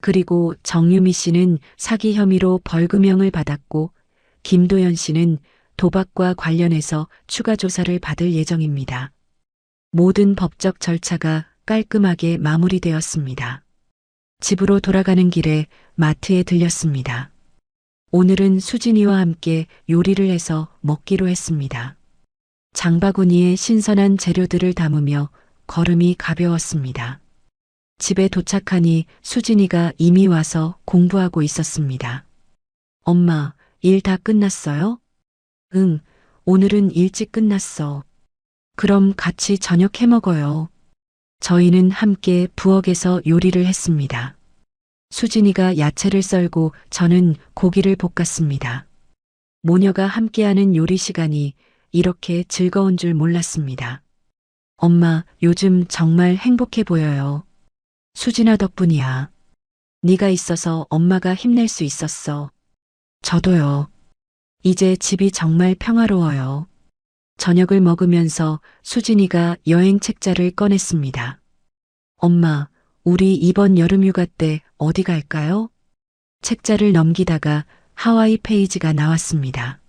그리고 정유미 씨는 사기 혐의로 벌금형을 받았고 김도연 씨는 도박과 관련해서 추가 조사를 받을 예정입니다. 모든 법적 절차가 깔끔하게 마무리되었습니다. 집으로 돌아가는 길에 마트에 들렸습니다. 오늘은 수진이와 함께 요리를 해서 먹기로 했습니다. 장바구니에 신선한 재료들을 담으며 걸음이 가벼웠습니다. 집에 도착하니 수진이가 이미 와서 공부하고 있었습니다. 엄마, 일 다 끝났어요? 응, 오늘은 일찍 끝났어. 그럼 같이 저녁 해 먹어요. 저희는 함께 부엌에서 요리를 했습니다. 수진이가 야채를 썰고 저는 고기를 볶았습니다. 모녀가 함께하는 요리 시간이 이렇게 즐거운 줄 몰랐습니다. 엄마, 요즘 정말 행복해 보여요. 수진아 덕분이야. 네가 있어서 엄마가 힘낼 수 있었어. 저도요. 이제 집이 정말 평화로워요. 저녁을 먹으면서 수진이가 여행 책자를 꺼냈습니다. 엄마, 우리 이번 여름휴가 때 어디 갈까요? 책자를 넘기다가 하와이 페이지가 나왔습니다.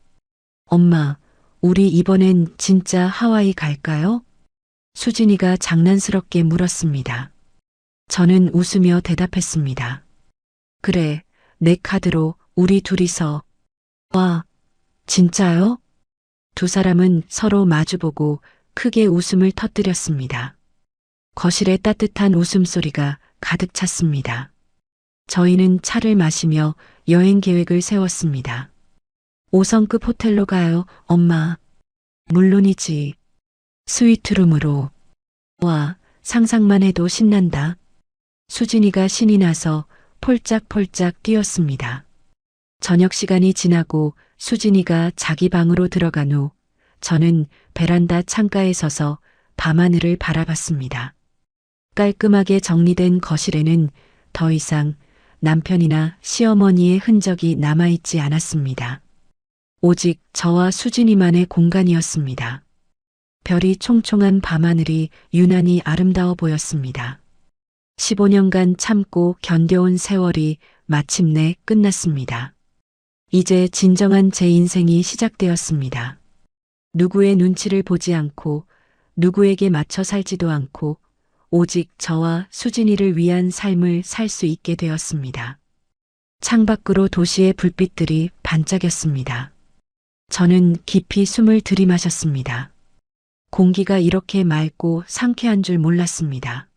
엄마, 우리 이번엔 진짜 하와이 갈까요? 수진이가 장난스럽게 물었습니다. 저는 웃으며 대답했습니다. 그래, 내 카드로 우리 둘이서. 와, 진짜요? 두 사람은 서로 마주보고 크게 웃음을 터뜨렸습니다. 거실에 따뜻한 웃음소리가 가득 찼습니다. 저희는 차를 마시며 여행 계획을 세웠습니다. 5성급 호텔로 가요, 엄마. 물론이지. 스위트룸으로. 와, 상상만 해도 신난다. 수진이가 신이 나서 폴짝폴짝 뛰었습니다. 저녁 시간이 지나고 수진이가 자기 방으로 들어간 후 저는 베란다 창가에 서서 밤하늘을 바라봤습니다. 깔끔하게 정리된 거실에는 더 이상 남편이나 시어머니의 흔적이 남아있지 않았습니다. 오직 저와 수진이만의 공간이었습니다. 별이 총총한 밤하늘이 유난히 아름다워 보였습니다. 15년간 참고 견뎌온 세월이 마침내 끝났습니다. 이제 진정한 제 인생이 시작되었습니다. 누구의 눈치를 보지 않고 누구에게 맞춰 살지도 않고 오직 저와 수진이를 위한 삶을 살 수 있게 되었습니다. 창밖으로 도시의 불빛들이 반짝였습니다. 저는 깊이 숨을 들이마셨습니다. 공기가 이렇게 맑고 상쾌한 줄 몰랐습니다.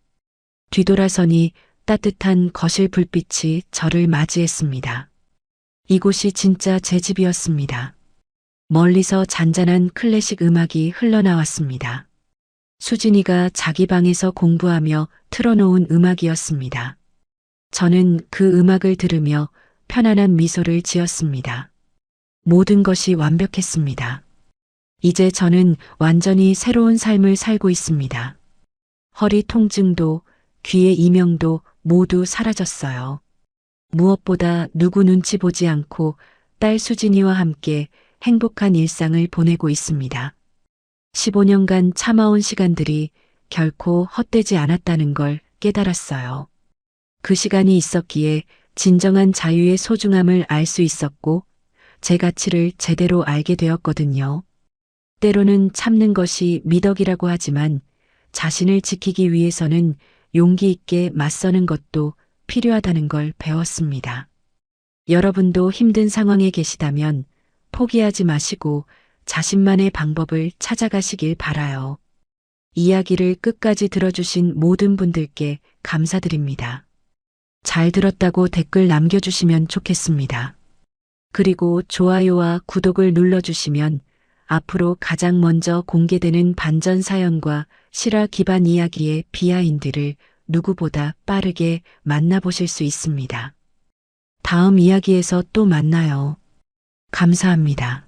뒤돌아서니 따뜻한 거실 불빛이 저를 맞이했습니다. 이곳이 진짜 제 집이었습니다. 멀리서 잔잔한 클래식 음악이 흘러나왔습니다. 수진이가 자기 방에서 공부하며 틀어놓은 음악이었습니다. 저는 그 음악을 들으며 편안한 미소를 지었습니다. 모든 것이 완벽했습니다. 이제 저는 완전히 새로운 삶을 살고 있습니다. 허리 통증도 귀의 이명도 모두 사라졌어요. 무엇보다 누구 눈치 보지 않고 딸 수진이와 함께 행복한 일상을 보내고 있습니다. 15년간 참아온 시간들이 결코 헛되지 않았다는 걸 깨달았어요. 그 시간이 있었기에 진정한 자유의 소중함을 알 수 있었고 제 가치를 제대로 알게 되었거든요. 때로는 참는 것이 미덕이라고 하지만 자신을 지키기 위해서는 용기 있게 맞서는 것도 필요하다는 걸 배웠습니다. 여러분도 힘든 상황에 계시다면 포기하지 마시고 자신만의 방법을 찾아가시길 바라요. 이야기를 끝까지 들어주신 모든 분들께 감사드립니다. 잘 들었다고 댓글 남겨주시면 좋겠습니다. 그리고 좋아요와 구독을 눌러주시면 앞으로 가장 먼저 공개되는 반전 사연과 실화 기반 이야기의 비하인드를 누구보다 빠르게 만나보실 수 있습니다. 다음 이야기에서 또 만나요. 감사합니다.